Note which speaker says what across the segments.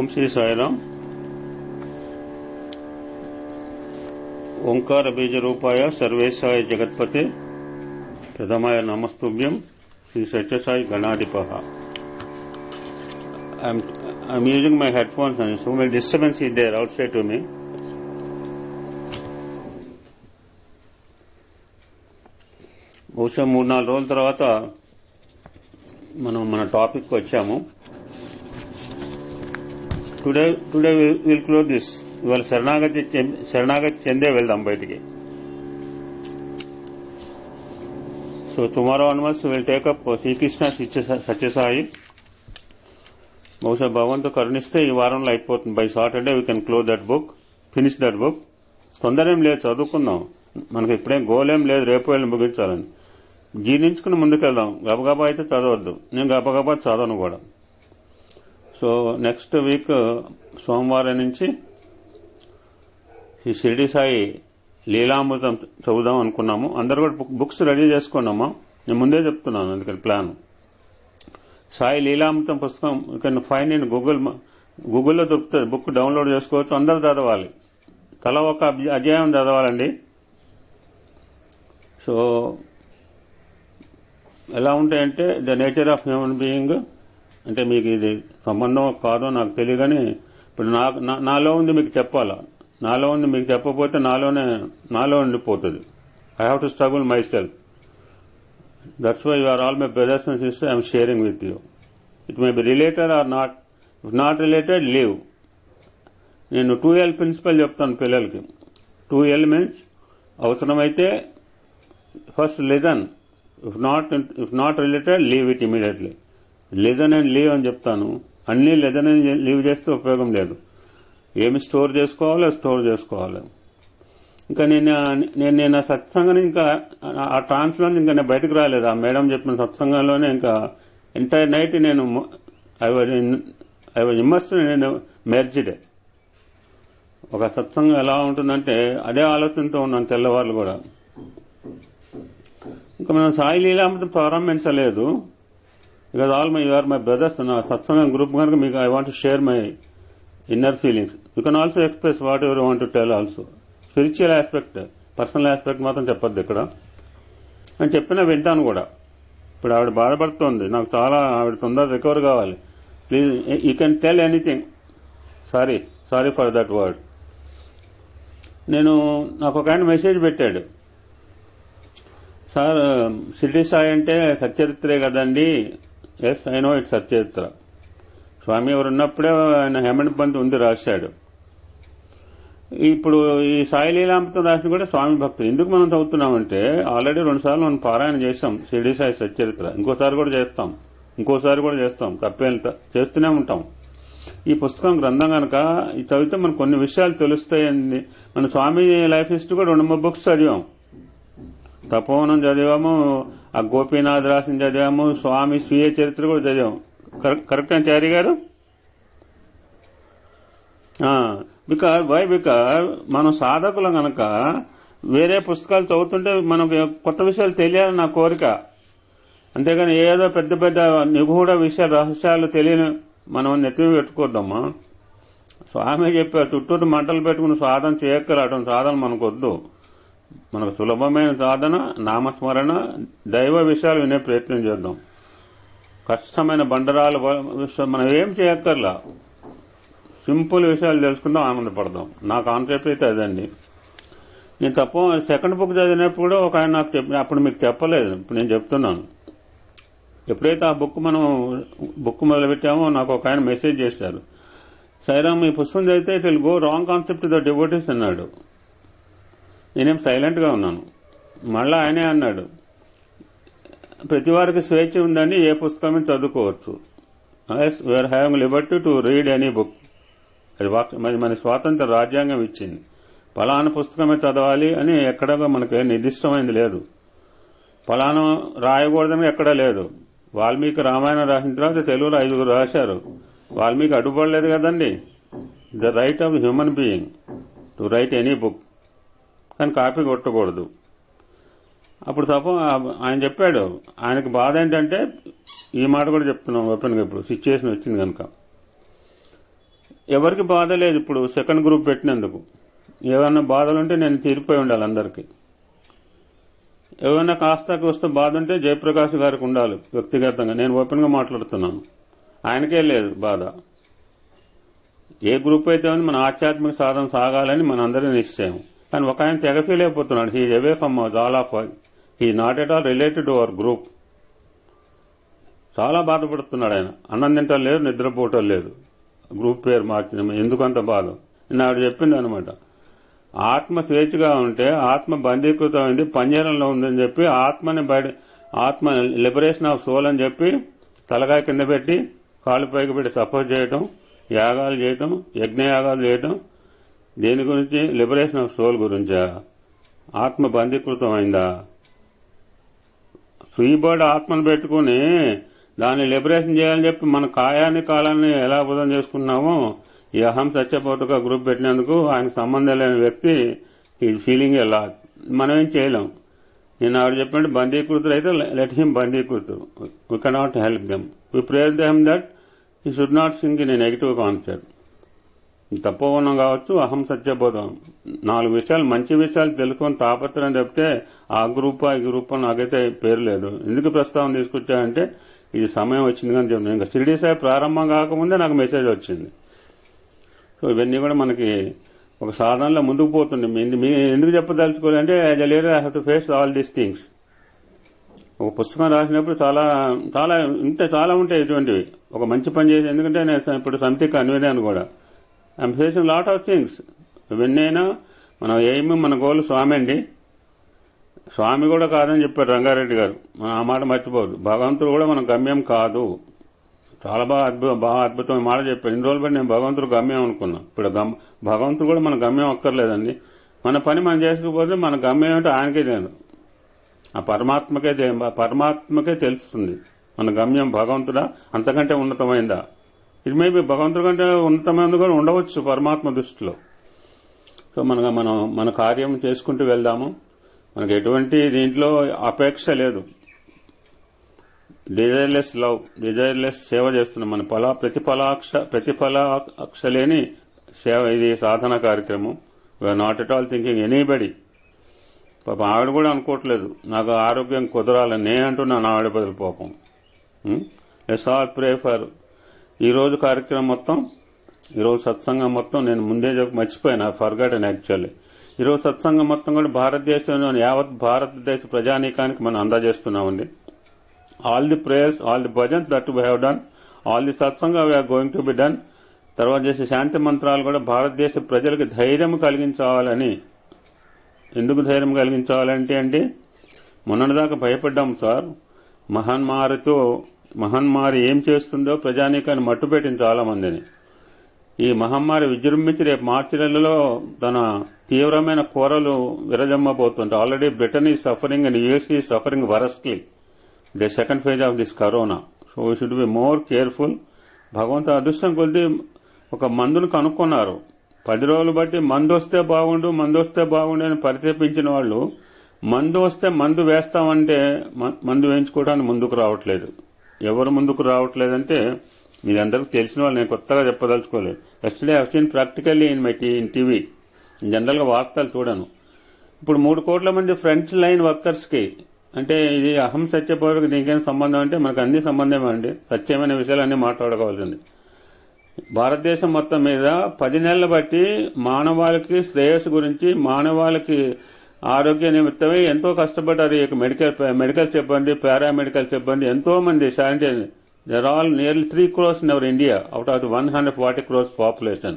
Speaker 1: ఓం శ్రీ సాయిరాం. ఓంకార బీజ రూపాయ సర్వేశాయ జగత్పతే ప్రథమాయ నమస్తుభ్యం Shri Sathya Sai గణాధిప. I'm using my headphones and so many disturbance is there outside to me. బహుశా 3-4 రోజుల తర్వాత మనం మన టాపిక్ వచ్చాము. Today will close this. ఇవాళ శరణాగతి చెందే వెళ్దాం బయటికి. So tomorrow onwards will take up Sri Krishna Sathya Sai. బహుశా భగవంతుడు కరుణిస్తే ఈ వారంలో అయిపోతుంది. By Saturday we can close that book, finish that book. తొందర ఏం లేదు, చదువుకుందాం. మనకి ఇప్పుడేం గోల్ ఏం లేదు రేపు వెళ్ళి ముగించాలని. జీర్ణించుకుని ముందుకెళ్దాం. గబగబా అయితే చదవద్దు. నేను గబగబా చదవను కూడా. సో నెక్స్ట్ వీక్ సోమవారం నుంచి ఈ షిరిడి సాయి లీలామృతం చదువుదాం అనుకున్నాము. అందరూ కూడా బుక్స్ రెడీ చేసుకున్నామా. నేను ముందే చెప్తున్నాను, అందుకని ప్లాన్. సాయి లీలామృతం పుస్తకం ఇక్కడ ఫైన్ ఇన్ గూగుల్లో దొరుకుతుంది. బుక్ డౌన్లోడ్ చేసుకోవచ్చు. అందరూ చదవాలి. తల ఒక అధ్యాయం చదవాలండి. సో ఎలా ఉంటాయంటే the nature of human being, అంటే మీకు ఇది సంబంధం కాదో నాకు తెలియగానే ఇప్పుడు నాలో ఉంది మీకు చెప్పాలా. నాలో ఉంది మీకు చెప్పకపోతే నాలో ఉండిపోతుంది. I have to struggle myself. That's why you are all my brothers and sisters. I'm sharing with you. It may be related or not. If not related leave. నేను 2L ప్రిన్సిపల్ చెప్తాను పిల్లలకి. 2L means అవసరమైతే first listen. If not related leave it immediately. Listen and leave అని చెప్తాను. అన్ని listen and leave చేస్తే ఉపయోగం లేదు. ఏమి స్టోర్ చేసుకోవాలి. ఇంకా నేను సత్సంగం ఇంకా ఆ ట్రాన్స్లో ఇంకా నేను బయటకు రాలేదు. ఆ మేడం చెప్పిన సత్సంగంలోనే ఇంకా ఎంటైర్ నైట్ నేను ఐ వాజ్ ఇమ్మర్స్డ్, నేను మెర్జ్డ్. ఒక సత్సంగం ఎలా ఉంటుందంటే అదే ఆలోచనతో ఉన్నాను తెల్లవాళ్ళు కూడా. ఇంకా మనం సాయి లీలామృతం ప్రారంభించలేదు. Because all you are my brothers. నా సత్సంగం గ్రూప్ కనుక మీకు I want to share my inner feelings. You can also express whatever want to tell also. Spiritual aspect, personal aspect మాత్రం చెప్పొద్దు ఇక్కడ అని చెప్పినా వింటాను కూడా. ఇప్పుడు ఆవిడ బాధపడుతోంది. నాకు చాలా ఆవిడ తొందర రికవర్ కావాలి. Please you can tell anything. Sorry for that word. నాకు ఒక ఆయన మెసేజ్ పెట్టాడు. సార్ షిరిడి సాయి అంటే సచ్చరిత్రే కదండి. Yes, I know it Satcharitra. Swami ఎవరు ఉన్నప్పుడే ఆయన హేమంత్ పంత్ ఉంది రాశాడు. ఇప్పుడు ఈ సాయి లీలామృతం రాసిన కూడా స్వామి భక్తులు. ఎందుకు మనం చదువుతున్నామంటే ఆల్రెడీ 2 సార్లు మనం పారాయణ చేస్తాం షిరిడి సాయి సచ్చరిత్ర. ఇంకోసారి కూడా చేస్తాం. తప్పేం చేస్తూనే ఉంటాం. ఈ పుస్తకం గ్రంథం కనుక చదివితే మనకు కొన్ని విషయాలు తెలుస్తాయండి. మన స్వామి లైఫ్ హిస్టరీ కూడా 2-3 బుక్స్ చదివాం. తపోవనం చదివాము, ఆ గోపీనాథ్ రాసిన చదివాము, స్వామి స్వీయ చరిత్ర కూడా చదివాము. కరెక్ట్ అని చారి గారు? బికాజ్ మనం సాధకులం గనక వేరే పుస్తకాలు చదువుతుంటే మనకు కొత్త విషయాలు తెలియాలని నా కోరిక. అంతేగాని ఏదో పెద్ద పెద్ద నిగూఢ విషయాలు, రహస్యాలు తెలియని మనం నెత్తిమి పెట్టుకోద్దామా. స్వామి చెప్పారు, చుట్టూరు మంటలు పెట్టుకుని సాధన చేయక్కరాటం. సాధన మనకొద్దు. మనకు సులభమైన సాధన నామస్మరణ, దైవ విషయాలు వినే ప్రయత్నం చేద్దాం. కష్టమైన బండరాలు మనం ఏం చేయక్కర్లా. సింపుల్ విషయాలు తెలుసుకుందాం, ఆనందపడదాం. నా కాన్సెప్ట్ అయితే అదండి. నేను సెకండ్ బుక్ చదివినప్పుడు కూడా ఒక ఆయన నాకు చెప్పిన, అప్పుడు మీకు చెప్పలేదు, ఇప్పుడు నేను చెప్తున్నాను. ఎప్పుడైతే ఆ బుక్ మొదలుపెట్టామో నాకు ఒక ఆయన మెసేజ్ చేశారు. సాయిరామ్, ఈ పుస్తకం చదివితే it will go wrong concept the devotees అన్నాడు. నేనేం సైలెంట్ గా ఉన్నాను. మళ్ళా ఆయనే అన్నాడు, ప్రతి వారికి స్వేచ్ఛ ఉందని ఏ పుస్తకమే చదువుకోవచ్చు. We are having liberty to read any book. అది మన స్వాతంత్ర రాజ్యాంగం ఇచ్చింది. ఫలానా పుస్తకమే చదవాలి అని ఎక్కడా మనకు నిర్దిష్టమైంది లేదు. ఫలానా రాయకూడదని ఎక్కడా లేదు. వాల్మీకి రామాయణం రాసిన తర్వాత తెలుగులో 5 రాశారు. వాల్మీకి అడ్డుపడలేదు కదండి. The right of human being to right any book. కానీ కాపీ కొట్టకూడదు. అప్పుడు తప్ప ఆయన చెప్పాడు. ఆయనకు బాధ ఏంటంటే ఈ మాట కూడా చెప్తున్నాం ఓపెన్గా, ఇప్పుడు సిచ్యువేషన్ వచ్చింది కనుక ఎవరికి బాధ లేదు ఇప్పుడు సెకండ్ గ్రూప్ పెట్టినందుకు. ఏమన్నా బాధలుంటే నేను తీరిపోయి ఉండాలి అందరికీ. ఏమైనా కాస్త వస్తే బాధ ఉంటే జయప్రకాష్ గారికి ఉండాలి వ్యక్తిగతంగా. నేను ఓపెన్ గా మాట్లాడుతున్నాను, ఆయనకే లేదు బాధ. ఏ గ్రూప్ అయితే ఉంది మన ఆధ్యాత్మిక సాధన సాగాలని మన అందరి నిశ్చయం. కానీ ఒక ఆయన తెగ ఫీల్ అయిపోతున్నాడు. He away from all of he not at all related to our group. చాలా బాధపడుతున్నాడు ఆయన. అన్నం తింటం లేదు, నిద్రపోవటం లేదు. గ్రూప్ పేరు మార్చిన ఎందుకంత బాధ నేను ఆవిడ చెప్పింది అనమాట. ఆత్మ స్వేచ్ఛగా ఉంటే ఆత్మ బందీకృతమైంది, పంజరంలో ఉందని చెప్పి ఆత్మ లిబరేషన్ ఆఫ్ సోల్ అని చెప్పి తలకాయ కింద పెట్టి కాళ్ళు పైకి పెట్టి సపోర్ట్ చేయటం, యాగాలు చేయటం, యజ్ఞయాగాలు చేయటం. దేని గురించి? లిబరేషన్ ఆఫ్ సోల్ గురించా? ఆత్మ బందీకృతం అయిందా? ఫ్రీ బర్డ్ ఆత్మను పెట్టుకుని దాన్ని లిబరేషన్ చేయాలని చెప్పి మన కాయాన్ని కాలాన్ని ఎలా బుధం చేసుకున్నామో ఈ అహం సత్యపోతక గ్రూప్ పెట్టినందుకు ఆయనకు సంబంధం లేని వ్యక్తి ఈ ఫీలింగ్ ఎలా మనం ఏం చేయలేం. నేను ఆవిడ చెప్పినట్టు బందీకృతులు అయితే లెట్ హిమ్ బందీకృతు. We cannot help them. We pray them that he should not sink in a negative concept. Tapovanam కావచ్చు, అహం సత్యబోధం 4 విషయాలు మంచి విషయాలు తెలుసుకొని తాపత్రయం చెప్తే ఆ గ్రూప్ ఈ గ్రూప్ నాకైతే పేరు లేదు. ఎందుకు ప్రస్తావన తీసుకొచ్చానంటే ఇది సమయం వచ్చింది కానీ చెప్తాను. ఇంకా షిరిడీ సాయి ప్రారంభం కాకముందే నాకు మెసేజ్ వచ్చింది. సో ఇవన్నీ కూడా మనకి ఒక సాధనలో ముందుకు పోతుంది. ఎందుకు చెప్పదలుచుకోవాలంటే as a leader I have to face all these things. ఒక పుస్తకం రాసినప్పుడు చాలా చాలా చాలా ఉంటాయి ఇటువంటివి. ఒక మంచి పని చేసి, ఎందుకంటే నేను ఇప్పుడు సమితి కన్వీనర్ కూడా I'm facing lot of things. ఇవన్నైనా మన ఎయిమ్ మన గోల్ స్వామి అండి. స్వామి కూడా కాదని చెప్పారు రంగారెడ్డి గారు. ఆ మాట మర్చిపోదు. భగవంతుడు కూడా మన గమ్యం కాదు. చాలా బాగా అద్భుతమైన మాట చెప్పారు. ఇన్ని రోజులు బట్టి నేను భగవంతుడు గమ్యం అనుకున్నా. ఇప్పుడు భగవంతుడు కూడా మన గమ్యం అక్కర్లేదండి. మన పని మనం చేసుకుపోతే మన గమ్యం అంటే ఆయనకే తెలియదు. ఆ పరమాత్మకే తెలుస్తుంది మన గమ్యం. భగవంతుడా అంతకంటే ఉన్నతమైందా? ఇట్ మే బి భగవంతుడి కంటే ఉన్నతమైనది కూడా ఉండవచ్చు పరమాత్మ దృష్టిలో. సో మన కార్యం చేసుకుంటూ వెళ్దాము. మనకు ఎటువంటి దీంట్లో అపేక్ష లేదు. డిజైర్లెస్ లవ్, డిజైర్లెస్ సేవ చేస్తున్నాం. మన ప్రతిఫలాక్ష లేని సేవ. ఇది సాధన కార్యక్రమం. We are not at all thinking anybody. పాపం ఆవిడ కూడా అనుకోవట్లేదు నాకు ఆరోగ్యం కుదరాలని. నేను అంటున్నాను ఆవిడ బదులు పాపం. Let's all pray for. ఈరోజు కార్యక్రమం మొత్తం, ఈరోజు సత్సంగం మొత్తం నేను ముందే మర్చిపోయాను. Forgotten actually. ఈరోజు సత్సంగం మొత్తం కూడా భారతదేశంలోని యావత్ భారతదేశ ప్రజానీకానికి మనం అందజేస్తున్నామండి. All the prayers, all the bhajans that we have done, all the satsang we are going to be done. తర్వాత చేసే శాంతి మంత్రాలు కూడా భారతదేశ ప్రజలకు ధైర్యం కలిగించాలని. ఎందుకు ధైర్యం కలిగించాలంటే మొన్నటిదాకా భయపడ్డాం సార్. మహమ్మారి ఏం చేస్తుందో ప్రజానీకాన్ని మట్టుపెట్టింది చాలా మందిని. ఈ మహమ్మారి విజృంభించి రేపు మార్చి నెలలో తన తీవ్రమైన కోరలు విరజమ్మబోతుంటాయి. Already Britain is suffering and US is suffering worstly the second phase of this corona. So we should be more careful. భగవంతుని అదృష్టం కొద్ది ఒక మందును కనుక్కున్నారు. 10 రోజులు బట్టి మందు వస్తే బాగుండు అని పరితపించిన వాళ్ళు మందు వస్తే మందు వేస్తామంటే మందు వేయించుకోవడానికి ముందుకు రావట్లేదు. ఎవరు ముందుకు రావట్లేదంటే మీరందరికీ తెలిసిన వాళ్ళు, నేను కొత్తగా చెప్పదలుచుకోలేదు. Yesterday I seen practically in TV. General గా వార్తలు చూడను. ఇప్పుడు 3 కోట్ల మంది ఫ్రంట్ లైన్ వర్కర్స్ కి, అంటే ఇది అహం సత్యపోవడానికి దీనికైనా సంబంధం అంటే మనకు అన్ని సంబంధమే అండి. సత్యమైన విషయాలన్నీ మాట్లాడుకోవాల్సింది. భారతదేశం మొత్తం మీద 10 నెలలు బట్టి మానవాళికి శ్రేయస్సు గురించి, మానవాళికి ఆరోగ్య నిమిత్తమై ఎంతో కష్టపడ్డారు. మెడికల్ సిబ్బంది, పారామెడికల్ సిబ్బంది, ఎంతో మంది sanitiser. They're all nearly 3 crores in our India out of the 140 crores population.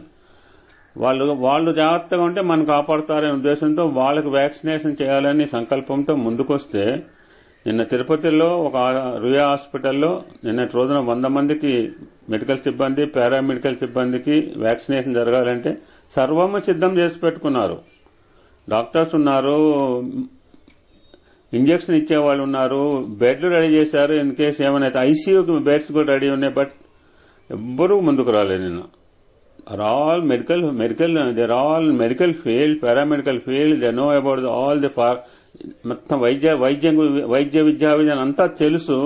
Speaker 1: వాళ్ళు జాగ్రత్తగా ఉంటే మనం కాపాడుతారనే ఉద్దేశంతో వాళ్ళకి వ్యాక్సినేషన్ చేయాలని సంకల్పంతో ముందుకొస్తే, నిన్న తిరుపతిలో ఒక రుయా హాస్పిటల్లో నిన్నటి రోజున 100 మందికి మెడికల్ సిబ్బంది, పారామెడికల్ సిబ్బందికి వ్యాక్సినేషన్ జరగాలంటే సర్వము సిద్ధం చేసి పెట్టుకున్నారు. డాక్టర్స్ ఉన్నారు, ఇంజక్షన్ ఇచ్చేవాళ్ళు ఉన్నారు, బెడ్లు రెడీ చేశారు. ఇన్ కేసు ఏమైనా ఐసీయూకి బెడ్స్ కూడా రెడీ ఉన్నాయి. బట్ ఎవ్వరూ ముందుకు రాలేదు. నిన్న are all there all medical field, paramedical field, they know about all the మొత్తం వైద్య విద్యా విధానం అంతా తెలుసు.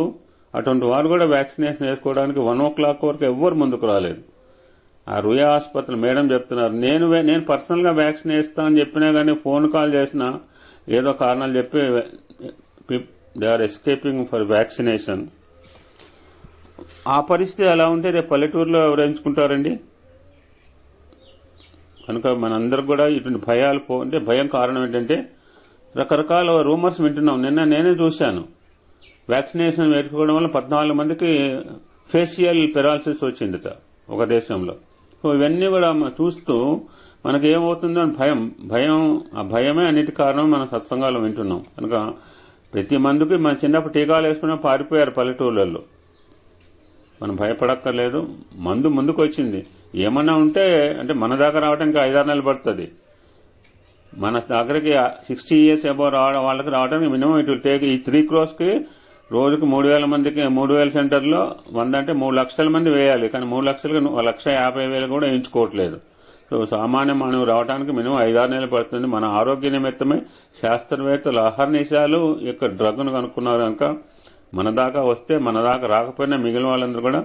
Speaker 1: అటువంటి వారు కూడా వ్యాక్సినేషన్ వేసుకోవడానికి 1 o'clock వరకు ఎవ్వరు ముందుకు రాలేదు. ఆ రుయా ఆసుపత్రి మేడం చెప్తున్నారు, నేను పర్సనల్గా వ్యాక్సిన్ వేస్తా అని చెప్పినా కానీ ఫోన్ కాల్ చేసినా ఏదో కారణాలు చెప్పి they are escaping for vaccination. ఆ పరిస్థితి అలా ఉంటే రేపు పల్లెటూరులో ఎవరు ఎంచుకుంటారండి? కనుక మనందరికి కూడా ఇటువంటి భయాలు అంటే భయం కారణం ఏంటంటే రకరకాల రూమర్స్ వింటున్నాం. నిన్న నేనే చూశాను, వ్యాక్సినేషన్ వేసుకోవడం వల్ల 14 మందికి ఫేషియల్ పెరాలసిస్ వచ్చిందట ఒక దేశంలో. సో ఇవన్నీ కూడా చూస్తూ మనకి ఏమవుతుందో అని ఆ భయమే అన్నిటి కారణం మన సత్సంగాలు వింటున్నాం. కనుక ప్రతి మందికి మన చిన్నప్పుడు టీకాలు వేసుకున్నా పారిపోయారు పల్లెటూళ్ళల్లో. మనం భయపడక్కర్లేదు, మందు ముందుకు వచ్చింది. ఏమన్నా ఉంటే అంటే మన దాకా రావడానికి 5-6 నెలలు పడుతుంది. మన దగ్గరికి 60 years అబౌవ్ వాళ్ళకి రావడానికి మినిమం ఇట్ విల్ టేక్. ఈ 3 crores కి రోజుకు 3,000 మందికి 3,000 సెంటర్లో 100 అంటే 3 లక్షల మంది వేయాలి. కానీ 3 లక్షలకి 1,50,000 కూడా ఎంచుకోవట్లేదు. సో సామాన్య మానవు రావడానికి మినిమం 5-6 నెలలు పడుతుంది. మన ఆరోగ్య నిమిత్తమే శాస్త్రవేత్తలు అహర్నిశాలు యొక్క డ్రగ్ను కనుక్కున్నారు. కనుక మన దాకా వస్తే, మన దాకా రాకపోయినా మిగిలిన వాళ్ళందరూ కూడా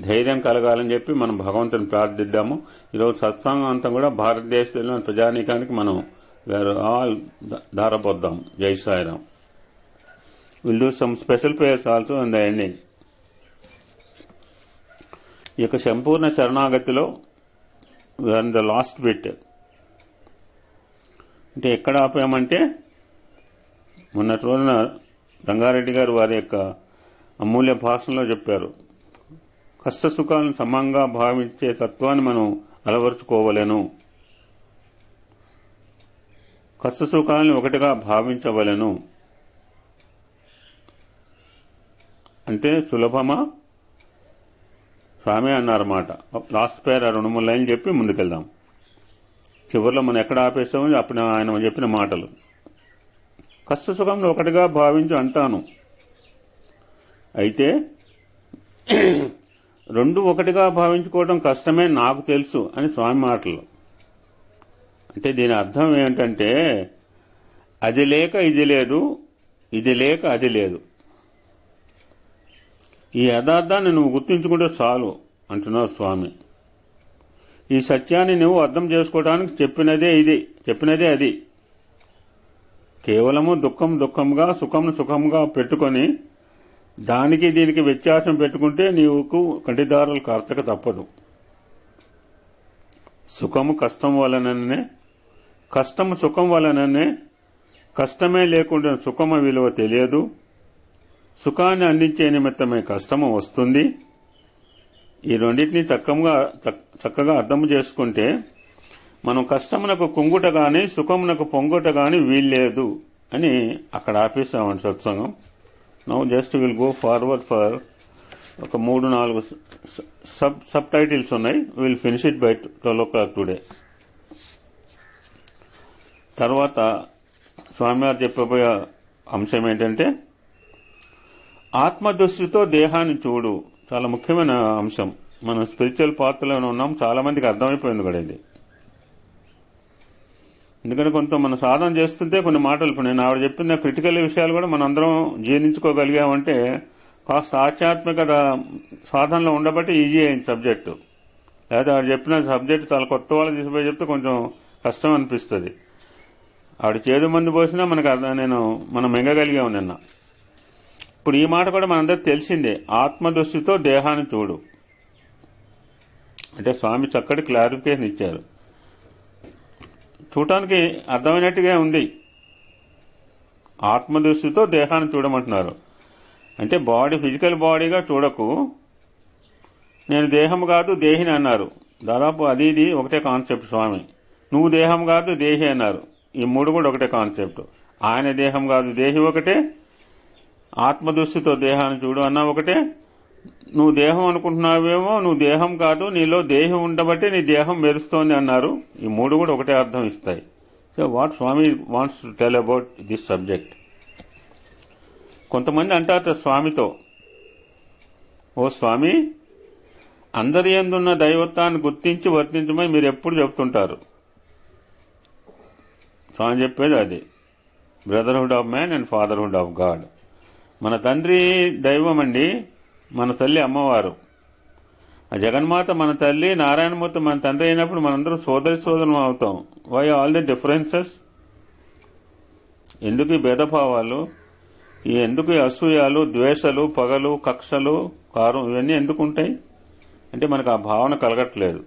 Speaker 1: ధైర్యం కలగాలని చెప్పి మనం భగవంతుని ప్రార్థిద్దాము. ఈరోజు సత్సంగం అంతా కూడా భారతదేశంలో ప్రజానీకానికి మనం ఆల్ ధారపోద్దాం. జై Sairam. Will do some special prayers also in the ending. ఈ యొక్క సంపూర్ణ శరణాగతిలో ఇన్ ద లాస్ట్ బిట్. అంటే ఎక్కడ ఆపామంటే మొన్నటి రోజున రంగారెడ్డి గారు వారి యొక్క అమూల్య భాషణలో చెప్పారు, కష్ట సుఖాలను సమంగా భావించే తత్వాన్ని మనం అలవరుచుకోవలెను, కష్ట సుఖాలను ఒకటిగా భావించవలెను. అంటే సులభమా? స్వామి అన్నారన్నమాట. లాస్ట్ పేరు 2-3 లైన్లు చెప్పి ముందుకెళ్దాం. చివరిలో మనం ఎక్కడ ఆపేస్తామో అప్పుడు ఆయన చెప్పిన మాటలు. కష్ట సుఖంలో ఒకటిగా భావించి అంటాను, అయితే 2 ఒకటిగా భావించుకోవడం కష్టమే నాకు తెలుసు అని స్వామి మాటలు. అంటే దీని అర్థం ఏమిటంటే అది లేక ఇది లేదు, ఇది లేక అది లేదు. ఈ యథార్థాన్ని నువ్వు గుర్తించుకుంటే చాలు అంటున్నారు స్వామి. ఈ సత్యాన్ని నువ్వు అర్థం చేసుకోవడానికి చెప్పినదే అది. కేవలము దుఃఖం దుఃఖంగా, సుఖం సుఖంగా పెట్టుకొని దానికి దీనికి వ్యత్యాసం పెట్టుకుంటే నీకు కంటిదారులు కార్తక తప్పదు. సుఖము కష్టం వలననే, కష్టము సుఖం వలననే, కష్టమే లేకుండా సుఖమ విలువ తెలియదు, సుఖాన్ని అందించే నిమిత్తమే కష్టము వస్తుంది. ఈ రెండింటినీ చక్కగా అర్థం చేసుకుంటే మనం కష్టమునకు కుంగుట గాని సుఖమునకు పొంగుట గాని వీల్లేదు అని అక్కడ ఆపేసామండి సత్సంగం. Now just will go forward for ఒక 3-4 సబ్ టైటిల్స్ ఉన్నాయి. Will finish it by 12 o'clock today. తర్వాత స్వామివారు చెప్పబోయే అంశం ఏంటంటే ఆత్మదృష్టితో దేహాన్ని చూడు. చాలా ముఖ్యమైన అంశం. మనం స్పిరిచువల్ పాత్రలో ఉన్నాం, చాలా మందికి అర్థమైపోయింది కూడా ఇది. ఎందుకంటే కొంత మనం సాధన చేస్తుంటే కొన్ని మాటలు, ఇప్పుడు నేను ఆవిడ చెప్పిన క్రిటికల్ విషయాలు కూడా మనం అందరం జీర్ణించుకోగలిగామంటే కాస్త ఆధ్యాత్మిక సాధనలో ఉండబట్టి ఈజీ అయింది సబ్జెక్టు. లేదా ఆవిడ చెప్పిన సబ్జెక్టు చాలా కొత్త వాళ్ళు తీసుకుపోయి చెప్తే కొంచెం కష్టం అనిపిస్తుంది. ఆవిడ చేదు మందు పోసినా మనం మెంగగలిగాం నిన్న. ఇప్పుడు ఈ మాట కూడా మనందరికి తెలిసిందే, ఆత్మదృష్టితో దేహాన్ని చూడు అంటే స్వామి చక్కటి క్లారిఫికేషన్ ఇచ్చారు. చూడటానికి అర్థమైనట్టుగా ఉంది. ఆత్మదృష్టితో దేహాన్ని చూడమంటున్నారు. అంటే ఫిజికల్ బాడీగా చూడకు, నేను దేహం కాదు దేహిని అన్నారు. దాదాపు అది ఇది ఒకటే కాన్సెప్ట్. స్వామి నువ్వు దేహం కాదు దేహి అన్నారు. ఈ 3 కూడా ఒకటే కాన్సెప్ట్. ఆయన దేహం కాదు దేహి ఒకటే, ఆత్మదృష్టితో దేహాన్ని చూడు అన్నా ఒకటే. నువ్వు దేహం అనుకుంటున్నావేమో, నువ్వు దేహం కాదు, నీలో దేహం ఉండబట్టి నీ దేహం మెరుస్తోంది అన్నారు. ఈ 3 కూడా ఒకటే అర్థం ఇస్తాయి. So what Swami wants to tell about this subject. కొంతమంది అంటారు స్వామితో, ఓ స్వామి, అందరి యందున్న దైవత్వాన్ని గుర్తించి వర్తించమని మీరు ఎప్పుడు చెప్తుంటారు. స్వామి చెప్పేది అది, brotherhood of man and fatherhood of God. మన తండ్రి దైవం అండి, మన తల్లి అమ్మవారు. ఆ జగన్మాత మన తల్లి, నారాయణమూర్తి మన తండ్రి అయినప్పుడు మనందరం సోదరులం అవుతాం. Why all the differences? ఎందుకు ఈ భేదభావాలు, ఎందుకు ఈ అసూయాలు, ద్వేషాలు, పగలు, కక్షలు, కారం ఇవన్నీ ఎందుకు ఉంటాయి అంటే మనకు ఆ భావన కలగట్లేదు.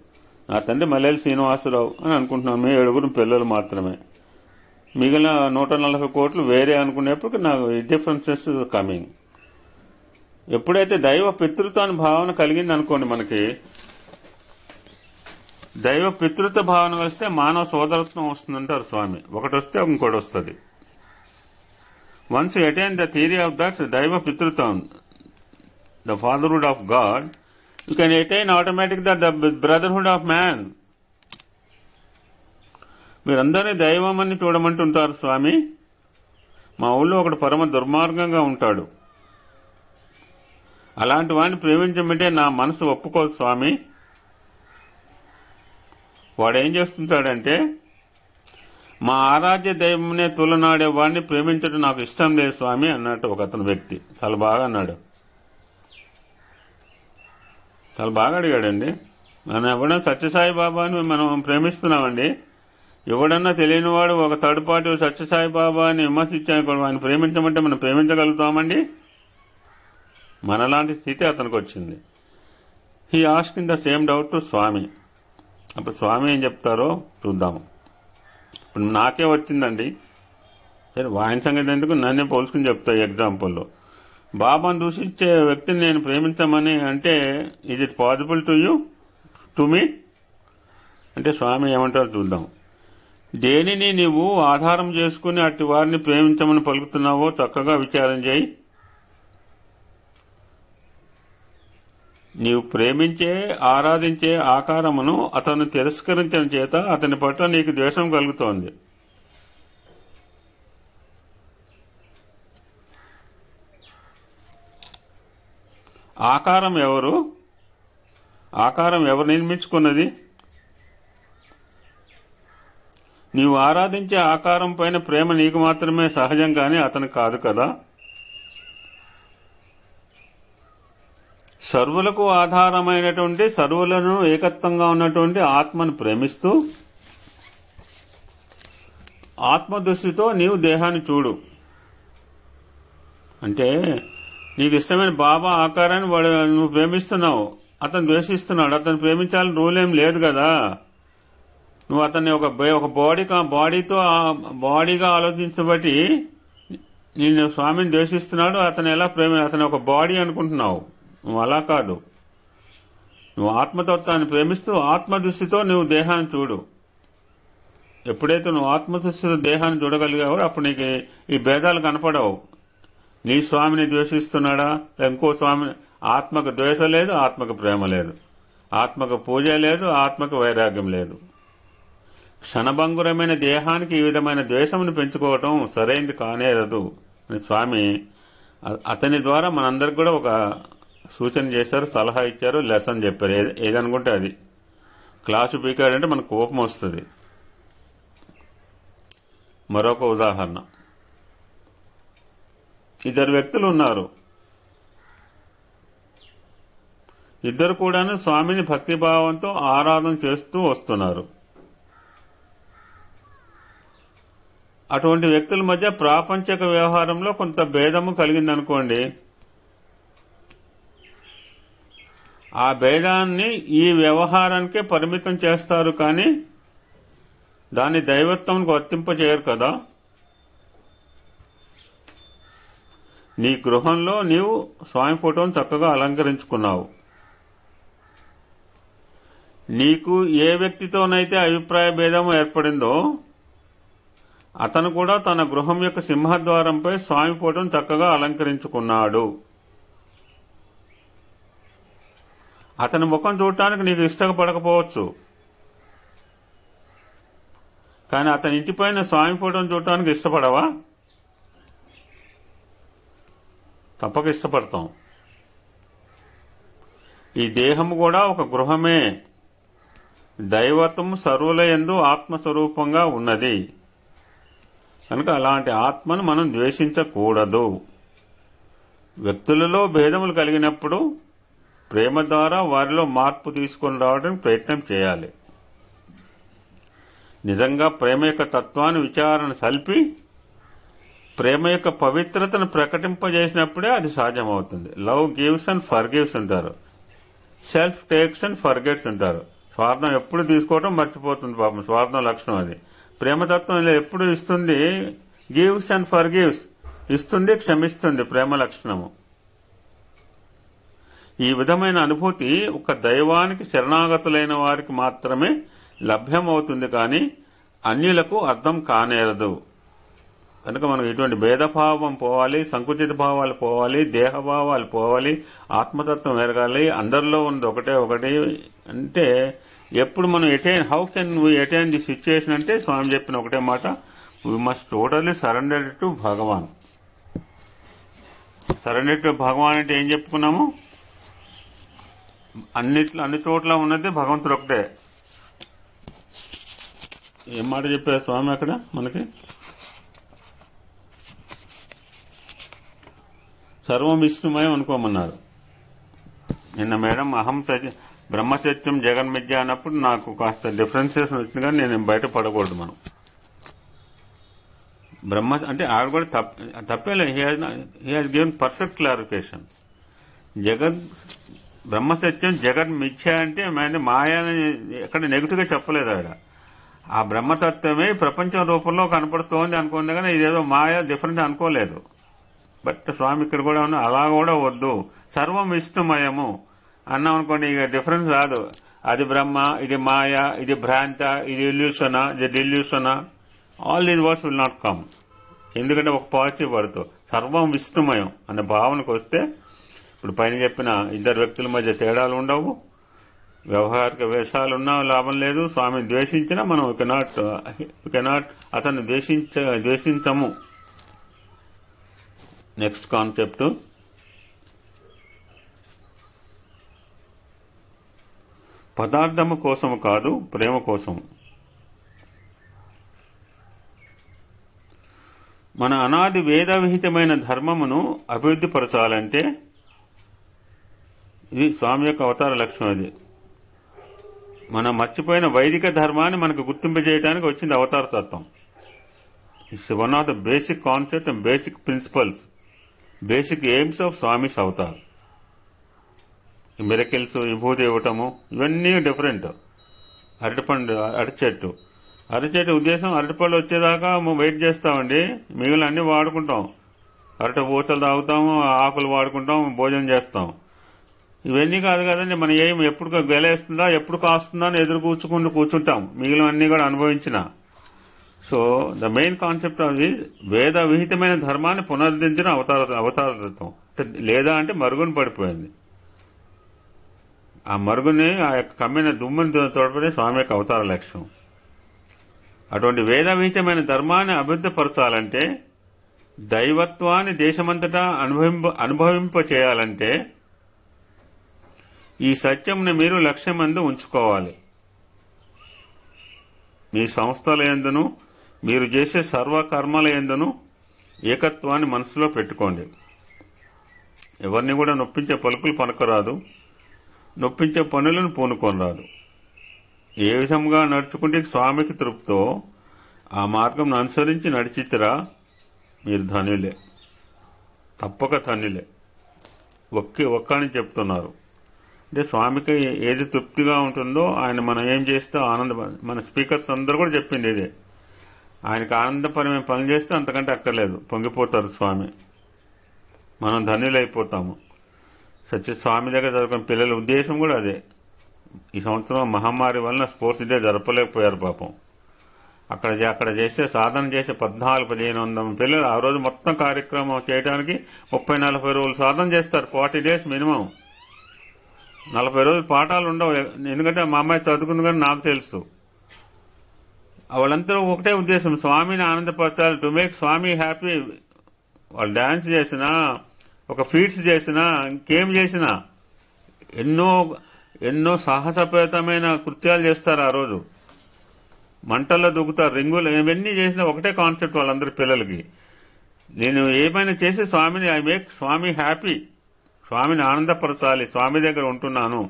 Speaker 1: నా తండ్రి మల్లెల శ్రీనివాసరావు అని అనుకుంటున్నాను, మీ 7 పిల్లలు మాత్రమే, మిగిలిన 140 కోట్లు వేరే అనుకునేప్పుడు నాకు డిఫరెన్సెస్ కమింగ్. ఎప్పుడైతే దైవ పితృత్వ భావన కలిగింది అనుకోండి, మనకి దైవ పితృత్వ భావన వస్తే మానవ సోదరత్వం వస్తుందంటారు స్వామి. ఒకటి వస్తే ఇంకోటి వస్తుంది. Once you attain the theory of that దైవ పితృత్వం, the fatherhood of God, you can attain automatic the brotherhood of man. మీరందరినీ దైవం అని చూడమంటుంటారు స్వామి. మా ఊళ్ళో ఒకడు పరమ దుర్మార్గంగా ఉంటాడు, అలాంటి వాడిని ప్రేమించమంటే నా మనసు ఒప్పుకోదు స్వామి. వాడేం చేస్తుంటాడంటే, మా ఆరాధ్య దైవంనే తులనాడే వాడిని ప్రేమించడం నాకు ఇష్టం లేదు స్వామి అన్నట్టు ఒక అతను వ్యక్తి చాలా బాగా అన్నాడు. చాలా బాగా అడిగాడండి. మనం ఎవడన్నా సత్యసాయి బాబాని మనం ప్రేమిస్తున్నామండి, ఎవడన్నా తెలియని వాడు ఒక థర్డ్ పార్టీ సత్యసాయి బాబాని విమర్శించాను, ఆయన ప్రేమించమంటే మనం ప్రేమించగలుగుతామండి? మనలాంటి స్థితి అతనికి వచ్చింది. He asking the same doubt to Swami. అప్పుడు స్వామి ఏం చెప్తారో చూద్దాము. ఇప్పుడు నాకే వచ్చిందండి, సరే ఆయన సంగతి ఎందుకు, నన్నే పోల్చుకుని చెప్తా. ఎగ్జాంపుల్లో బాబాను దూషించే వ్యక్తిని నేను ప్రేమించమని అంటే, is it possible to you, to me అంటే స్వామి ఏమంటారో చూద్దాం. దేనిని నీవు ఆధారం చేసుకుని అట్టి వారిని ప్రేమించమని పలుకుతున్నావో చక్కగా విచారం చేయి. నీవు ప్రేమించే ఆరాధించే ఆకారమును అతను తిరస్కరించిన చేత అతని పట్ల నీకు ద్వేషం కలుగుతోంది. ఆకారం ఎవరు? ఆకారం ఎవరు నిర్మించుకున్నది? నీవు ఆరాధించే ఆకారం పైన ప్రేమ నీకు మాత్రమే సహజంగానే అతను కాదు కదా. సర్వులకు ఆధారమైనటువంటి, సర్వులను ఏకత్వంగా ఉన్నటువంటి ఆత్మను ప్రేమిస్తూ ఆత్మదృష్టితో నీవు దేహాన్ని చూడు. అంటే నీకు ఇష్టమైన బాబా ఆకారాన్ని వాడు నువ్వు ప్రేమిస్తున్నావు, అతను ద్వేషిస్తున్నాడు. అతను ప్రేమించాలని రూల్ ఏం లేదు కదా. నువ్వు అతన్ని ఒక బాడీగా ఆలోచించబట్టి నేను స్వామిని ద్వేషిస్తున్నాడు, అతను ఎలా అతను ఒక బాడీ అనుకుంటున్నావు. నువ్వు అలా కాదు. నువ్వు ఆత్మతత్వాన్ని ప్రేమిస్తూ ఆత్మదృష్టితో నువ్వు దేహాన్ని చూడు. ఎప్పుడైతే నువ్వు ఆత్మదృష్టితో దేహాన్ని చూడగలిగావో అప్పుడు నీకు ఈ భేదాలు కనపడవు. నీ స్వామిని ద్వేషిస్తున్నాడా, ఇంకో స్వామిని. ఆత్మకు ద్వేషం లేదు, ఆత్మకు ప్రేమ లేదు, ఆత్మకు పూజ లేదు, ఆత్మకు వైరాగ్యం లేదు. క్షణభంగురమైన దేహానికి ఈ విధమైన ద్వేషమును పెంచుకోవటం సరైంది కానేరదు అని స్వామి అతని ద్వారా మనందరికి కూడా ఒక సూచన చేశారు, సలహా ఇచ్చారు, లెసన్ చెప్పారు. ఏదనుకుంటే అది. క్లాసు పీకాడంటే మనకు కోపం వస్తుంది. మరొక ఉదాహరణ, ఇద్దరు వ్యక్తులు ఉన్నారు. ఇద్దరు కూడాను స్వామిని భక్తిభావంతో ఆరాధన చేస్తూ వస్తున్నారు. అటువంటి వ్యక్తుల మధ్య ప్రాపంచిక వ్యవహారంలో కొంత భేదము కలిగిందనుకోండి, ఆ భేదాన్ని ఈ వ్యవహారానికే పరిమితం చేస్తారు, కానీ దాన్ని దైవత్వంకు వర్తింపచేయరు కదా. నీ గృహంలో నీవు స్వామి ఫోటోను చక్కగా అలంకరించుకున్నావు. నీకు ఏ వ్యక్తితోనైతే అభిప్రాయ భేదం ఏర్పడిందో అతను కూడా తన గృహం యొక్క సింహద్వారంపై స్వామి ఫోటోను చక్కగా అలంకరించుకున్నాడు. అతని ముఖం చూడటానికి నీకు ఇష్టపడకపోవచ్చు, కానీ అతని ఇంటిపైన స్వామి ఫోటోను చూడటానికి ఇష్టపడవా? తప్పక ఇష్టపడతాం. ఈ దేహము కూడా ఒక గృహమే. దైవత్వం సర్వుల యందు ఆత్మస్వరూపంగా ఉన్నది కనుక అలాంటి ఆత్మను మనం ద్వేషించకూడదు. వ్యక్తులలో భేదములు కలిగినప్పుడు ప్రేమ ద్వారా వారిలో మార్పు తీసుకొని రావడానికి ప్రయత్నం చేయాలి. నిజంగా ప్రేమ యొక్క తత్వాన్ని విచారణ సల్పి ప్రేమ యొక్క పవిత్రతను ప్రకటింపజేసినప్పుడే అది సాధ్యమవుతుంది. లవ్ గివ్స్ అండ్ ఫర్గివ్స్ అంటారు, సెల్ఫ్ టేక్స్ అండ్ ఫర్గెట్స్ అంటారు. స్వార్థం ఎప్పుడు తీసుకోవడం మర్చిపోతుంది పాపం, స్వార్థం లక్షణం అది. ప్రేమతత్వం ఇలా ఎప్పుడు ఇస్తుంది, గివ్స్ అండ్ ఫర్గివ్స్, ఇస్తుంది క్షమిస్తుంది, ప్రేమ లక్షణము. ఈ విధమైన అనుభూతి ఒక దైవానికి శరణాగతులైన వారికి మాత్రమే లభ్యమవుతుంది, కానీ అన్యులకు అర్థం కానేరదు. కనుక మనం ఇటువంటి భేదభావం పోవాలి, సంకుచిత భావాలు పోవాలి, దేహభావాలు పోవాలి, ఆత్మతత్వం ఎరగాలి. అందరిలో ఉన్నది ఒకటే ఒకటి అంటే ఎప్పుడు మనం how can we attain the situation అంటే స్వామి చెప్పిన ఒకటే మాట, we must totally surrender to Bhagwan. Surrender to Bhagwan అంటే ఏం చెప్పుకున్నాము, అన్ని చోట్ల ఉన్నది భగవంతుడు ఒకటే. ఏం మాట చెప్పారు స్వామి అక్కడ మనకి, సర్వం విష్ణుమయం అనుకోమన్నారు. నిన్న మేడం అహం బ్రహ్మసత్యం జగన్మిథ్య అన్నప్పుడు నాకు కాస్త డిఫరెన్సియేషన్ వచ్చింది, కానీ నేను బయట పడకూడదు. మనం బ్రహ్మ అంటే ఆవిడ కూడా తప్పేలే, he has given perfect clarification. బ్రహ్మసత్యం జగన్ మిథ్య అంటే మాయా ఎక్కడ నెగిటివ్ గా చెప్పలేదు ఆవిడ. ఆ బ్రహ్మతత్వమే ప్రపంచం రూపంలో కనపడుతోంది అనుకుంది, కానీ ఇదేదో మాయా డిఫరెంట్ అనుకోలేదు. బట్ స్వామి ఇక్కడ కూడా ఉన్నా అలా కూడా వద్దు, సర్వం విష్ణుమయము అన్నాం అనుకోండి, ఇక డిఫరెన్స్ రాదు. అది బ్రహ్మ, ఇది మాయ, ఇది భ్రాంత, ఇది ఇల్యూషనా, ఇది డిల్యూషనా, all these words will not come. ఎందుకంటే ఒక పాజిటివ్ వర్డ్తో సర్వం విష్ణుమయం అనే భావనకు వస్తే ఇప్పుడు పైన చెప్పిన ఇద్దరు వ్యక్తుల మధ్య తేడాలు ఉండవు, వ్యవహారిక వేషాలు ఉన్నా లాభం లేదు. స్వామిని ద్వేషించినా మనం కెనాట్ అతన్ని ద్వేషించము. నెక్స్ట్ కాన్సెప్ట్, పదార్థము కోసము కాదు, ప్రేమ కోసం. మన అనాది వేద విహితమైన ధర్మమును అభివృద్ధి పరచాలంటే ఇది స్వామి యొక్క అవతార లక్ష్యం. అది మనం మర్చిపోయిన వైదిక ధర్మాన్ని మనకు గుర్తింపజేయడానికి వచ్చింది అవతార తత్వం. It's one of the basic concept and basic principles, basic aims of Swami's avatar. Miracles, విభూతి ఇవ్వటము, ఇవన్నీ డిఫరెంట్. అరటిపండు, అరటిచెట్టు ఉద్దేశం అరటిపళ్ళు వచ్చేదాకా వెయిట్ చేస్తామండి, మిగిలిన అన్ని వాడుకుంటాం. అరటి పూతలు తాగుతాము, ఆకులు వాడుకుంటాం, భోజనం చేస్తాం. ఇవన్నీ కాదు కదండి మన ఏం, ఎప్పుడు గెలేస్తుందా ఎప్పుడు కాస్తుందా అని ఎదురు కూర్చుంటాం, మిగిలిన అన్ని కూడా అనుభవించిన. So the main concept of this వేద విహితమైన ధర్మాన్ని పునరుద్ధరించిన అవతారతత్వం. లేదా అంటే మరుగున పడిపోయింది. ఆ మరుగుని, ఆ యొక్క కమ్మిన దుమ్ముని తోడ్పడే స్వామి యొక్క అవతార లక్ష్యం. అటువంటి వేద విహితమైన ధర్మాన్ని అభివృద్ధిపరచాలంటే, దైవత్వాన్ని దేశమంతటా అనుభవింప చేయాలంటే ఈ సత్యంని మీరు లక్ష్యమందు ఉంచుకోవాలి. మీ సంస్థల యందును మీరు చేసే సర్వకర్మల యందును ఏకత్వాన్ని మనసులో పెట్టుకోండి. ఎవరిని కూడా నొప్పించే పలుకులు పనకరాదు, నొప్పించే పనులను పూనుకొనరాదు. ఏ విధంగా నడుచుకుంటే స్వామికి తృప్తో ఆ మార్గం అనుసరించి నడిచితిరా మీరు ధన్యులే, తప్పక ధన్యులే. ఒక్కని చెప్తున్నారు అంటే స్వామికి ఏది తృప్తిగా ఉంటుందో ఆయన మనం ఏం చేస్తే మన స్పీకర్స్ అందరూ కూడా చెప్పింది ఇదే. ఆయనకు ఆనందపరమైన పనులు చేస్తే అంతకంటే అక్కర్లేదు, పొంగిపోతారు స్వామి, మనం ధన్యులైపోతాము. స్వామి దగ్గర చదువుకున్న పిల్లల ఉద్దేశం కూడా అదే. ఈ సంవత్సరం మహమ్మారి వలన స్పోర్ట్స్ డే జరపలేకపోయారు పాపం. అక్కడ చేసే సాధన చేసే 1400-1500 పిల్లలు ఆ రోజు మొత్తం కార్యక్రమం చేయడానికి 30-40 రోజులు సాధన చేస్తారు. 40 days మినిమం. 40 రోజులు పాఠాలు ఉండవు. ఎందుకంటే మా అమ్మాయి చదువుకుంది కానీ నాకు తెలుసు. వాళ్ళంతా ఒకటే ఉద్దేశం, స్వామిని ఆనందపరచాలి, టు మేక్ స్వామి హ్యాపీ. వాళ్ళు డాన్స్ చేసినా, ఒక ఫీట్స్ చేసినా, ఇంకేం చేసినా ఎన్నో సాహసపేతమైన కృత్యాలు చేస్తారు. ఆ రోజు మంటల్లో దూకుతారు, రింగులు, ఇవన్నీ చేసిన ఒకటే కాన్సెప్ట్ వాళ్ళందరి పిల్లలకి. నేను ఏమైనా చేసి స్వామిని, ఐ మేక్ స్వామి హ్యాపీ. స్వామిని ఆనందపరచాలి, స్వామి దగ్గర ఉంటున్నాను,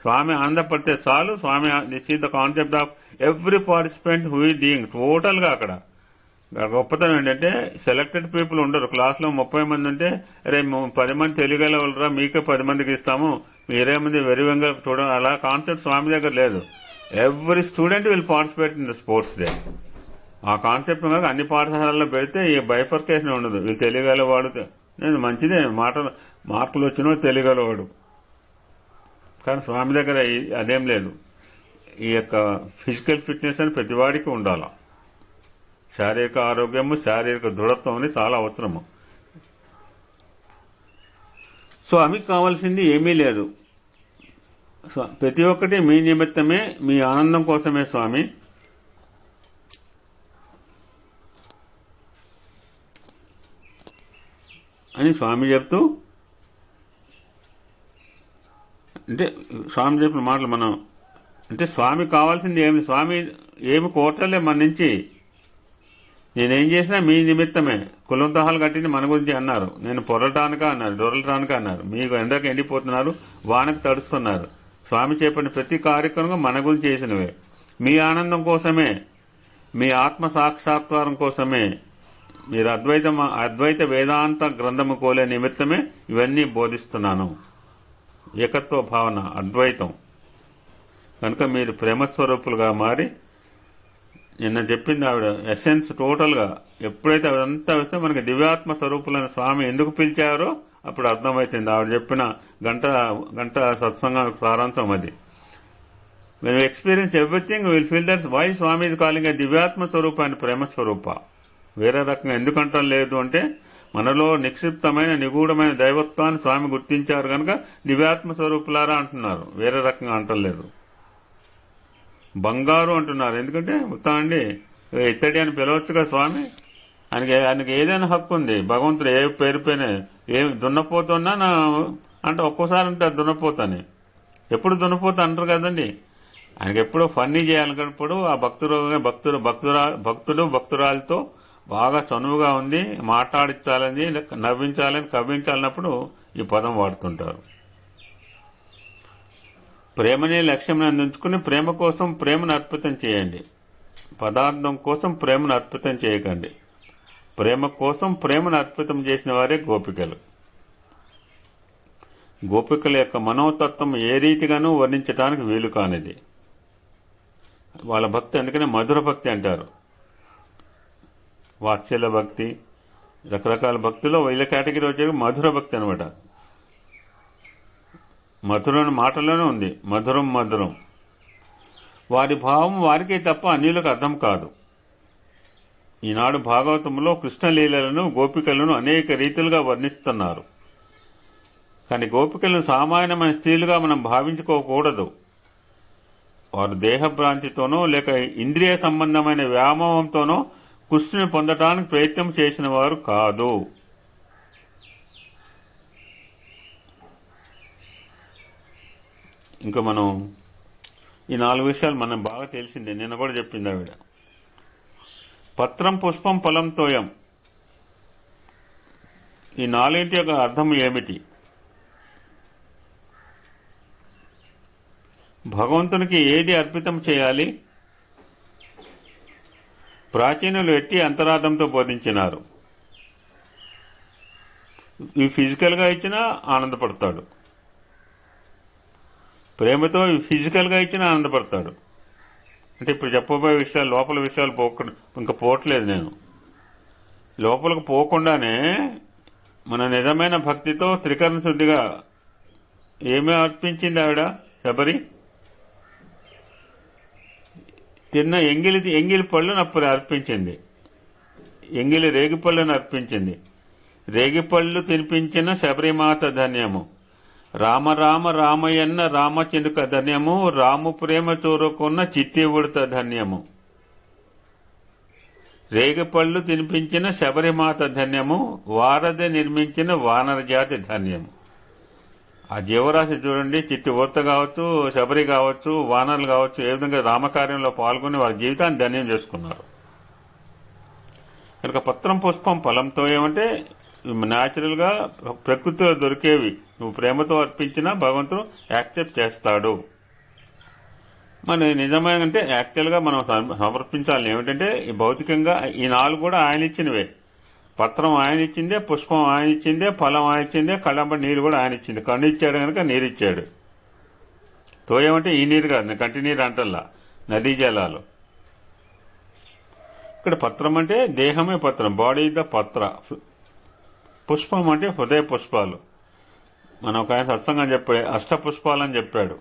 Speaker 1: స్వామి ఆనందపడితే చాలు. Swami this is the concept of every participant who is doing. Total గా అక్కడ గొప్పతనం ఏంటంటే సెలెక్టెడ్ పీపుల్ ఉండరు. క్లాస్ లో 30 మంది ఉంటే అరే 10 మంది తెలుగులో వాళ్ళరా, మీకే 10 మందికి ఇస్తాము, 20 మంది వెరివంగా చూడండి, అలా కాన్సెప్ట్ స్వామి దగ్గర లేదు. Every student will participate in the sports day. ఆ కాన్సెప్ట్ కనుక అన్ని పాఠశాలల్లో పెడితే ఈ బైఫర్కేషన్ ఉండదు. వీళ్ళు తెలుగులో వాడు నేను మంచిదే, మార్కులు వచ్చినా తెలుగులో. కానీ స్వామి దగ్గర అదేం లేదు. ఈ యొక్క ఫిజికల్ ఫిట్నెస్ అని ప్రతివాడికి ఉండాలి. శారీరక ఆరోగ్యము, శారీరక దృఢత్వం అనేది చాలా అవసరము. స్వామికి కావాల్సింది ఏమీ లేదు. ప్రతి ఒక్కటి మీ నిమిత్తమే, మీ ఆనందం కోసమే స్వామి. అని స్వామి చెప్తూ, అంటే స్వామి చెప్పిన మాటలు మనం అంటే స్వామి కావాల్సింది ఏమి, స్వామి ఏమి కోరలే మన నుంచి. నేనేం చేసినా మీ నిమిత్తమే. కులంతహాలు కట్టింది మన గురించి అన్నారు. నేను పొరలటానిక అన్నారు, దొరలటానిక అన్నారు. మీకు ఎండకు ఎండిపోతున్నారు, వానకు తడుస్తున్నారు. స్వామి చెప్పిన ప్రతి కార్యక్రమం మన గురించి చేసినవే. మీ ఆనందం కోసమే, మీ ఆత్మ సాక్షాత్కారం కోసమే, మీరు అద్వైత వేదాంత గ్రంథము కోలే నిమిత్తమే ఇవన్నీ బోధిస్తున్నాను. ఏకత్వ భావన, అద్వైతం. కనుక మీరు ప్రేమస్వరూపులుగా మారి, నిన్న చెప్పింది ఆవిడ ఎసెన్స్ టోటల్ గా ఎప్పుడైతే అదంతా వస్తే మనకి దివ్యాత్మ స్వరూపులైన స్వామి ఎందుకు పిలిచారో అప్పుడు అర్థమవుతుంది. ఆవిడ చెప్పిన గంట సత్సంగం సారాంశం అది. When we experience everything, we will feel that why Swami is calling a దివ్యాత్మ స్వరూప and ప్రేమ స్వరూప. వేరే రకంగా ఎందుకంటాం లేదు అంటే, మనలో నిక్షిప్తమైన నిగూఢమైన దైవత్వాన్ని స్వామి గుర్తించారు కనుక దివ్యాత్మ స్వరూపులారా అంటున్నారు. వేరే రకంగా అంటలేదు. బంగారు అంటున్నారు. ఎందుకంటే అండి ఇత్తడి అని పిలవచ్చుగా స్వామి. ఆయనకి ఏదైనా హక్కు ఉంది. భగవంతుడు ఏ పేరు పైన ఏమి దున్నపోతున్నా అంటే ఒక్కోసారి అంటారు దున్నపోతని. ఎప్పుడు దున్నపోత అంటారు కదండి. ఆయనకి ఎప్పుడో ఫన్నీ చేయాలనుకున్నప్పుడు ఆ భక్తుడు భక్తురాలతో బాగా చనువుగా ఉంది, మాట్లాడించాలని, నవ్వించాలని, కవ్వించాలన్నప్పుడు ఈ పదం వాడుతుంటారు. ప్రేమనే లక్ష్యం అందించుకుని ప్రేమ కోసం ప్రేమను అర్పితం చేయండి. పదార్థం కోసం ప్రేమను అర్పితం చేయకండి. ప్రేమ కోసం ప్రేమను అర్పితం చేసిన వారే గోపికలు. గోపికల యొక్క మనోతత్వం ఏ రీతిగానూ వర్ణించడానికి వీలు కానిది. వాళ్ళ భక్తి అందుకనే మధుర భక్తి అంటారు. వాత్సల్య భక్తి, రకరకాల భక్తిలో వీళ్ళ కేటగిరీ వచ్చేది మధుర భక్తి అనమాట. మధురం మాటలోనే ఉంది, మధురం మధురం. వారి భావం వారికే తప్ప అన్యులకు అర్థం కాదు. ఈనాడు భాగవతంలో కృష్ణలీలలను, గోపికలను అనేక రీతులుగా వర్ణిస్తున్నారు. కానీ గోపికలను సామాన్యమైన స్త్రీలుగా మనం భావించుకోకూడదు. వారు దేహభ్రాంతితోనో లేక ఇంద్రియ సంబంధమైన వ్యామోహంతోనో కృష్ణుని పొందటానికి ప్రయత్నం చేసిన వారు కాదు. ఇంకా మనం ఈ 4 విషయాలు మనం బాగా తెలిసిందే. నిన్న కూడా చెప్పింది ఆవిడ. పత్రం పుష్పం ఫలం తోయం. ఈ 4 యొక్క అర్థం ఏమిటి? భగవంతునికి ఏది అర్పితం చేయాలి? ప్రాచీనులు ఎట్టి అంతరార్థంతో బోధించినారు. ఇవి ఫిజికల్ గా ఇచ్చినా ఆనందపడతాడు, ప్రేమతో ఫిజికల్ గా ఇచ్చినా ఆనందపడతాడు. అంటే ఇప్పుడు చెప్పబోయే విషయాలు లోపల విషయాలు ఇంకా పోవట్లేదు. నేను లోపలికి పోకుండానే మన నిజమైన భక్తితో త్రికరణ శుద్ధిగా ఏమీ అర్పించింది ఆవిడ శబరి? తిన్న ఎంగిలి పళ్ళును అప్పుడు అర్పించింది. ఎంగిలి రేగిపళ్ళును అర్పించింది. రేగిపళ్ళు తినిపించిన శబరిమాత ధన్యము. రామ రామ రామయ్యన్న రామచినుక ధన్యము. రాము ప్రేమ చూరుకున్న చిట్టి ఉడత ధన్యము. రేగిపళ్ళు తినిపించిన శబరిమాత ధన్యము. వారధి నిర్మించిన వానర జాతి ధన్యము. ఆ జీవరాశి చూడండి, చిట్టి ఉడత కావచ్చు, శబరి కావచ్చు, వానరులు కావచ్చు, ఏ విధంగా రామకార్యంలో పాల్గొని వారి జీవితాన్ని ధన్యం చేసుకున్నారు. కనుక పత్రం పుష్పం ఫలంతో ఏమంటే న్యాచురల్ గా ప్రకృతిలో దొరికేవి. నువ్వు ప్రేమతో అర్పించినా భగవంతుడు యాక్సెప్ట్ చేస్తాడు. మన నిజమైన అంటే యాక్చువల్ గా మనం సమర్పించాలి ఏమిటంటే ఈ భౌతికంగా ఈ 4 కూడా ఆయన ఇచ్చినవే. పత్రం ఆయన ఇచ్చిందే, పుష్పం ఆయన ఇచ్చిందే, ఫలం ఆయన ఇచ్చిందే, కళ్ళంబడి నీరు కూడా ఆయన ఇచ్చింది. కన్ను ఇచ్చాడు కనుక నీరు ఇచ్చాడు. తోయమంటే ఈ నీరు కాదు, కంటి నీరు అంటల్లా, నదీ జలాలు. ఇక్కడ పత్రం అంటే దేహమే పత్రం, బాడీ ద పత్ర. పుష్పం అంటే హృదయ పుష్పాలు. మనం ఒక ఆయన సత్సంగం చెప్పాడు, అష్టపుష్పాలని చెప్పాడు.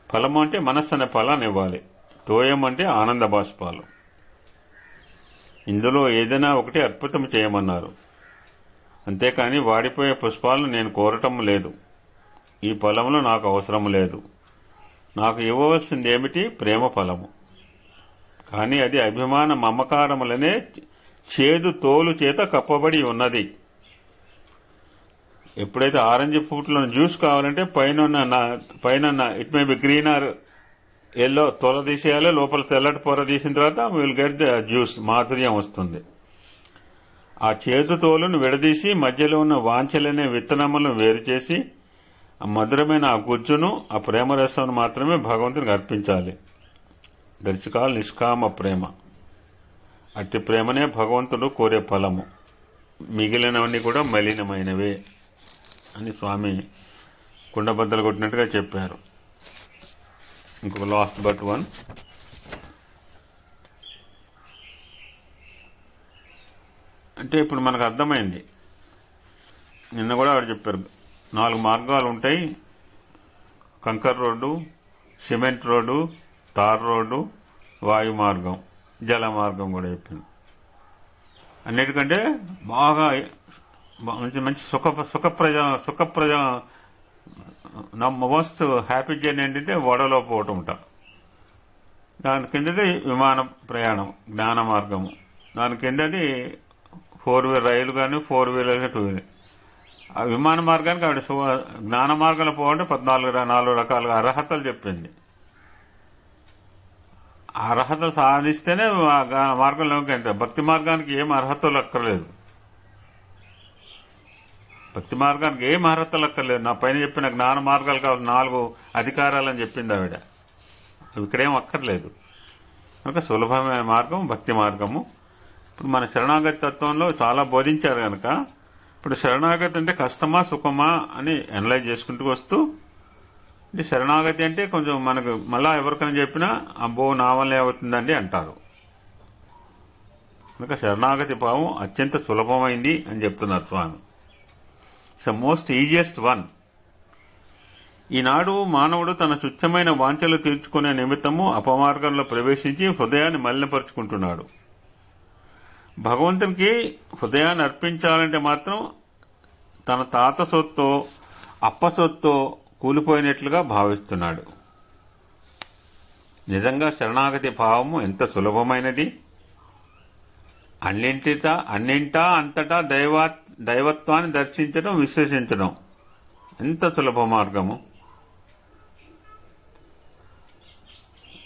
Speaker 1: ఫలము అంటే మనస్సు అనే ఫలాన్ని ఇవ్వాలి. తోయం అంటే ఆనంద బాష్పాలు. ఇందులో ఏదైనా ఒకటి అద్భుతం చేయమన్నారు. అంతేకాని వాడిపోయే పుష్పాలను నేను కోరటం లేదు. ఈ ఫలములు నాకు అవసరం లేదు. నాకు ఇవ్వవలసింది ఏమిటి? ప్రేమ ఫలము. కానీ అది అభిమాన మమకారములనే చేదు తోలు చేత కప్పబడి ఉన్నది. ఎప్పుడైతే ఆరెంజ్ ఫ్రూట్లో జ్యూస్ కావాలంటే పైన it may be green or yellow తొల తీసేయాలి, లోపల తెల్లటి పొర తీసిన తర్వాత విల్ గెట్ ద జ్యూస్, మాధుర్యం వస్తుంది. ఆ చేదు తోలును విడదీసి మధ్యలో ఉన్న వాంఛలనే విత్తనములను వేరు చేసి ఆ మధురమైన ఆ గుజ్జును, ఆ ప్రేమరసాన్ని మాత్రమే భగవంతునికి అర్పించాలి. దర్శకాలు నిష్కామ ప్రేమ. అట్టి ప్రేమనే భగవంతుడు కోరే ఫలము. మిగిలినవన్నీ కూడా మలినమైనవే అని స్వామి కుండబద్దలు కొట్టినట్టుగా చెప్పారు. ఇంకొక లాస్ట్ బట్ వన్. అంటే ఇప్పుడు మనకు అర్థమైంది. నిన్న కూడా ఆవిడ చెప్పారు 4 మార్గాలు ఉంటాయి. కంకర్ road, cement road, tar road, వాయు మార్గం, జల మార్గం కూడా చెప్పింది. అన్నిటికంటే బాగా మంచి సుఖప్రజ నా మోస్ట్ హ్యాపీ జర్నీ ఏంటంటే ఓడలో పోవటం. దాని కిందది విమాన ప్రయాణం, జ్ఞాన మార్గము. దాని కిందది 4-వీలర్ రైలు కానీ 4-వీలర్ 2-వీలర్. ఆ విమాన మార్గానికి ఆవిడ జ్ఞాన మార్గంలో పోవాలంటే 14 రకాల అర్హతలు చెప్పింది. ఆ అర్హతలు సాధిస్తేనే మార్గంలోకి వెళ్తాయి. భక్తి మార్గానికి ఏం అర్హతలు అక్కర్లేదు. భక్తి మార్గానికి ఏం అర్హతలు అక్కర్లేదు. నా పైన చెప్పిన జ్ఞాన మార్గాలు కావాలి 4 అధికారాలని చెప్పింది ఆవిడ. ఇక్కడేం అక్కర్లేదు. కనుక సులభమైన మార్గం భక్తి మార్గము. ఇప్పుడు మన శరణాగతి తత్వంలో చాలా బోధించారు కనుక ఇప్పుడు శరణాగతి అంటే కష్టమా సుఖమా అని అనలైజ్ చేసుకుంటూ వస్తూ, అంటే శరణాగతి అంటే కొంచెం మనకు మళ్ళా ఎవరికైనా చెప్పినా అబ్బో నా వల్లే అవుతుందండి అంటారు. కనుక శరణాగతి భావం అత్యంత సులభమైంది అని చెప్తున్నారు Swami. It's the most easiest one. ఈనాడు మానవుడు తన తుచ్చమైన వాంఛలు తీర్చుకునే నిమిత్తము అపమార్గంలో ప్రవేశించి హృదయాన్ని మలినపరుచుకుంటున్నాడు. భగవంతునికి హృదయాన్ని అర్పించాలంటే మాత్రం తన తాత సొత్తో అప్ప సొత్తో కూలిపోయినట్లుగా భావిస్తున్నాడు. నిజంగా శరణాగతి భావము ఎంత సులభమైనది. అన్నింటా అంతటా దైవత్వాన్ని దర్శించడం, విశ్వసించడం ఎంత సులభ మార్గము,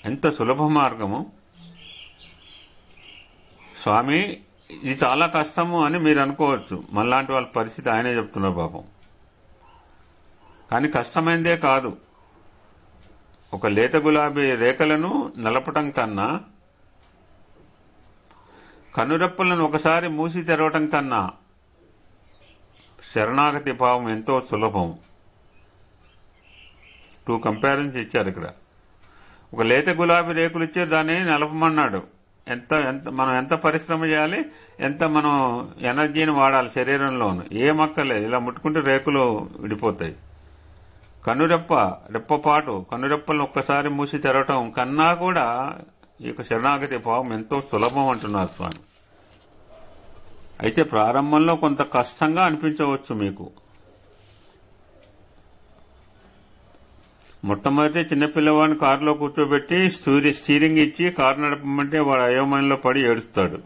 Speaker 1: ఎంత సులభ మార్గము. స్వామి ఇది చాలా కష్టము అని మీరు అనుకోవచ్చు. మనలాంటి వాళ్ళ పరిస్థితి ఆయనే చెప్తున్నారు పాపం. కానీ కష్టమైందే కాదు. ఒక లేత గులాబీ రేఖలను నలపటం కన్నా, కనురెప్పలను ఒకసారి మూసి తెరవటం కన్నా శరణాగతి భావం ఎంతో సులభం. 2 కంపారిజన్స్ ఇచ్చారు ఇక్కడ. ఒక లేత గులాబీ రేకులు ఇచ్చే దాన్ని నలపమన్నాడు. మనం ఎంత పరిశ్రమ చేయాలి, ఎంత మనం ఎనర్జీని వాడాలి శరీరంలోను. ఏం అక్కర్లేదు, ఇలా ముట్టుకుంటే రేకులు విడిపోతాయి. రెప్పపాటు కనురెప్పలను ఒక్కసారి మూసి తెరవటం కన్నా కూడా ఈ శరణాగతి భావం ఎంతో సులభం అంటున్నారు స్వామి. అయితే ప్రారంభంలో కొంత కష్టంగా అనిపించవచ్చు మీకు. మొట్టమొదటి చిన్నపిల్లవాడిని కారులో కూర్చోబెట్టి స్టీరింగ్ ఇచ్చి కారు నడపమంటే వాడు అయోమయంలో పడి ఏడుస్తాడు.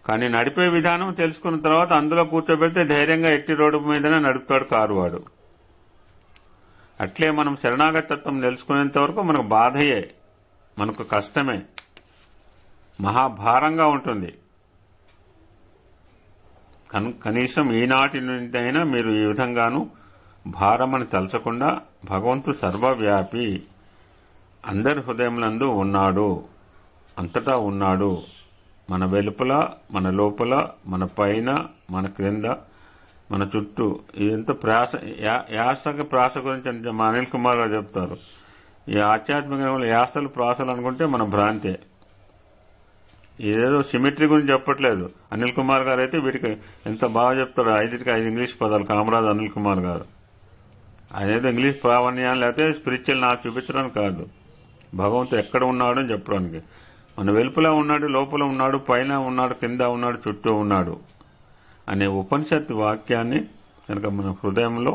Speaker 1: కానీ నడిపే విధానం తెలుసుకున్న తర్వాత అందులో కూర్చోబెడితే ధైర్యంగా ఎట్టి రోడ్డు మీదనే నడుపుతాడు కారు వాడు. అట్లే మనం శరణాగతత్వం తెలుసుకునేంత వరకు మనకు బాధయే, మనకు కష్టమే, మహాభారంగా ఉంటుంది. కనీసం ఈనాటి నుండి అయినా మీరు ఈ విధంగాను భారమని తలచకుండా భగవంతుడు సర్వవ్యాపి, అందరి హృదయములందు ఉన్నాడు, అంతటా ఉన్నాడు, మన వెలుపల, మన లోపల, మన పైన, మన క్రింద, మన చుట్టూ. ఇదంతా ప్రాస గురించి మా అనిల్ కుమార్ గారు చెప్తారు. ఈ ఆధ్యాత్మిక యాసలు ప్రాసలు అనుకుంటే మన భ్రాంతే. ఇదేదో సిమెట్రీ గురించి చెప్పట్లేదు. అనిల్ కుమార్ గారు అయితే వీటికి ఎంత బాగా చెప్తాడు. 5 ఇంగ్లీష్ పదాలు కామరాజ్ అనిల్ కుమార్ గారు. ఆయన ఏదో ఇంగ్లీష్ ప్రావీణ్యాన్ని లేకపోతే స్పిరిచువల్ నాకు చూపించడానికి కాదు, భగవంతుడు ఎక్కడ ఉన్నాడు అని చెప్పడానికి. మన వెలుపల ఉన్నాడు, లోపల ఉన్నాడు, పైన ఉన్నాడు, కింద ఉన్నాడు, చుట్టూ ఉన్నాడు అనే ఉపనిషత్తు వాక్యాన్ని కనుక మన హృదయంలో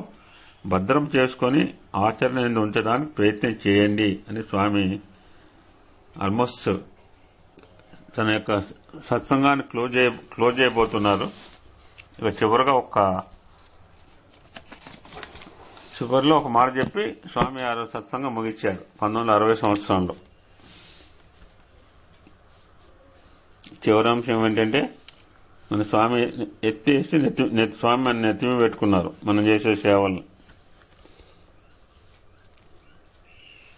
Speaker 1: భద్రం చేసుకొని ఆచరణ ఉంచడానికి ప్రయత్నం చేయండి అని స్వామి ఆల్మోస్ట్ తన యొక్క సత్సంగాన్ని క్లోజ్ చేయబోతున్నారు. ఇక చివరిలో ఒక మాట చెప్పి స్వామి ఆ సత్సంగం ముగించారు 1960 సంవత్సరంలో. చివరి అంశం ఏంటంటే మన స్వామి ఎత్తేసి స్వామి మన నెత్తిమి పెట్టుకున్నారు మనం చేసే సేవలను.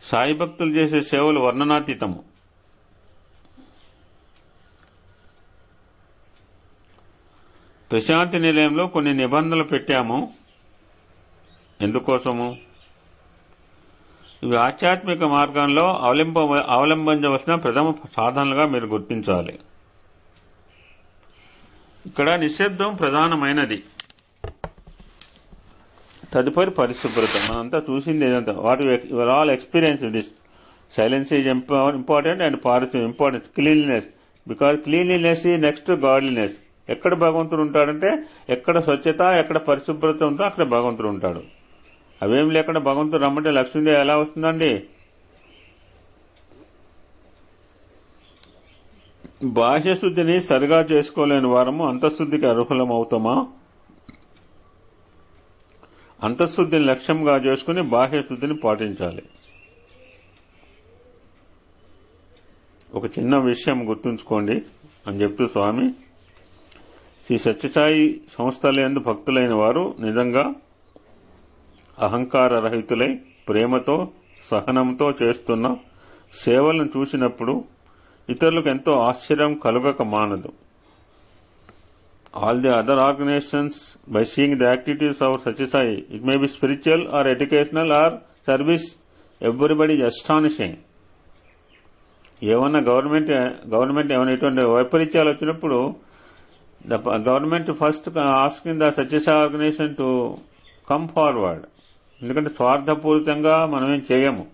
Speaker 1: సాయి భక్తులు చేసే సేవలు వర్ణనాతీతము. ప్రశాంతి నిలయంలో కొన్ని నిబంధనలు పెట్టాము. ఎందుకోసము? ఇవి ఆధ్యాత్మిక మార్గంలో అవలంబించవలసిన ప్రథమ సాధనలుగా మీరు గుర్తించాలి. ఇక్కడ నిశ్శబ్దం ప్రధానమైనది. తదుపరి పరిశుభ్రత. మనంతా చూసింది ఏదంతా what your all experience this. Silence is important and పారిశుభ్రం important. Cleanliness, because cleanliness is next godliness. ఎక్కడ భగవంతుడు ఉంటాడంటే ఎక్కడ స్వచ్ఛత, ఎక్కడ పరిశుభ్రత ఉందో అక్కడ భగవంతుడు ఉంటాడు. అవేం లేకుండా భగవంతుడు రమ్మంటే లక్ష్మీదేవి ఎలా వస్తుందండి? బాహ్యశుద్ధిని సరిగా చేసుకోలేని వారము అంతఃశుద్ధికి అర్హులం అవుతామా? అంతఃశుద్ధిని లక్ష్యంగా చేసుకుని బాహ్యశుద్ధిని పాటించాలి. ఒక చిన్న విషయం గుర్తుంచుకోండి అని చెప్తూ స్వామి, శ్రీ సత్యసాయి సంస్థలందు భక్తులైన వారు నిజంగా అహంకార రహితులై ప్రేమతో సహనంతో చేస్తున్న సేవలను చూసినప్పుడు ఇతరులకు ఎంతో ఆశ్చర్యం కలుగక మానదు. All the other organizations, by seeing the activities of Satyasai, it may be spiritual or educational or service, everybody is astonishing. ఏమన్నా గవర్నమెంట్ ఏమైనా ఇటువంటి వైపరీత్యాలు వచ్చినప్పుడు the government first asking the Satyasai organization to come forward. ఎందుకంటే స్వార్థపూరితంగా మనమేం చేయము.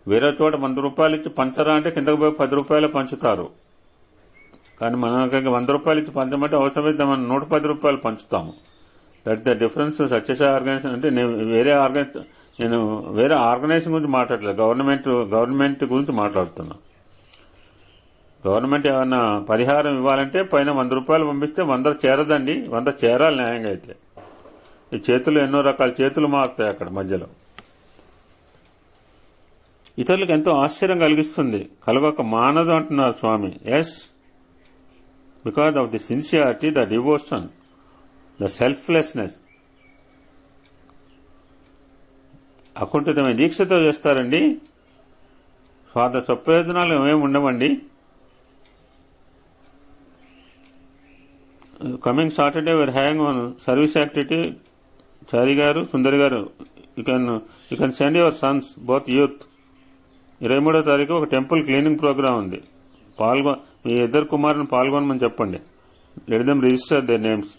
Speaker 1: వేరే చోట 100 రూపాయలు ఇచ్చి పంచరా అంటే కిందకు పోయి 10 రూపాయలు పంచుతారు. కానీ మనకి 100 రూపాయలు ఇచ్చి పంచమంటే అవసరమైతే మనం 110 రూపాయలు పంచుతాము. That the difference. Sathya Sai organisation అంటే నేను వేరే ఆర్గనైజేషన్ గురించి మాట్లాడలేదు, గవర్నమెంట్ గురించి మాట్లాడుతున్నా. గవర్నమెంట్ ఏమన్నా పరిహారం ఇవ్వాలంటే పైన 100 రూపాయలు పంపిస్తే 100 చేరదండి, 100 చేరాలి న్యాయంగా అయితే. ఈ చేతులు ఎన్నో రకాల చేతులు మారుతాయి అక్కడ మధ్యలో. ఇతరులకు ఎంతో ఆశ్చర్యం కలిగిస్తుంది, కలగక మానదు అంటున్నారు Swami. Yes, because of the sincerity, the devotion, the selflessness. అకుంఠితమైన దీక్షతో చేస్తారండి. స్వార్థ స్వప్రయోజనాలు ఏమేమి ఉండవండి. Coming Saturday we are having on service activity. Chari garu, Sundari garu, you can send your sons, both youth. 23వ తారీఖు ఒక టెంపుల్ క్లీనింగ్ ప్రోగ్రామ్ ఉంది. మీ ఇద్దరు కుమారుని పాల్గొనమని చెప్పండి. Let them register their names.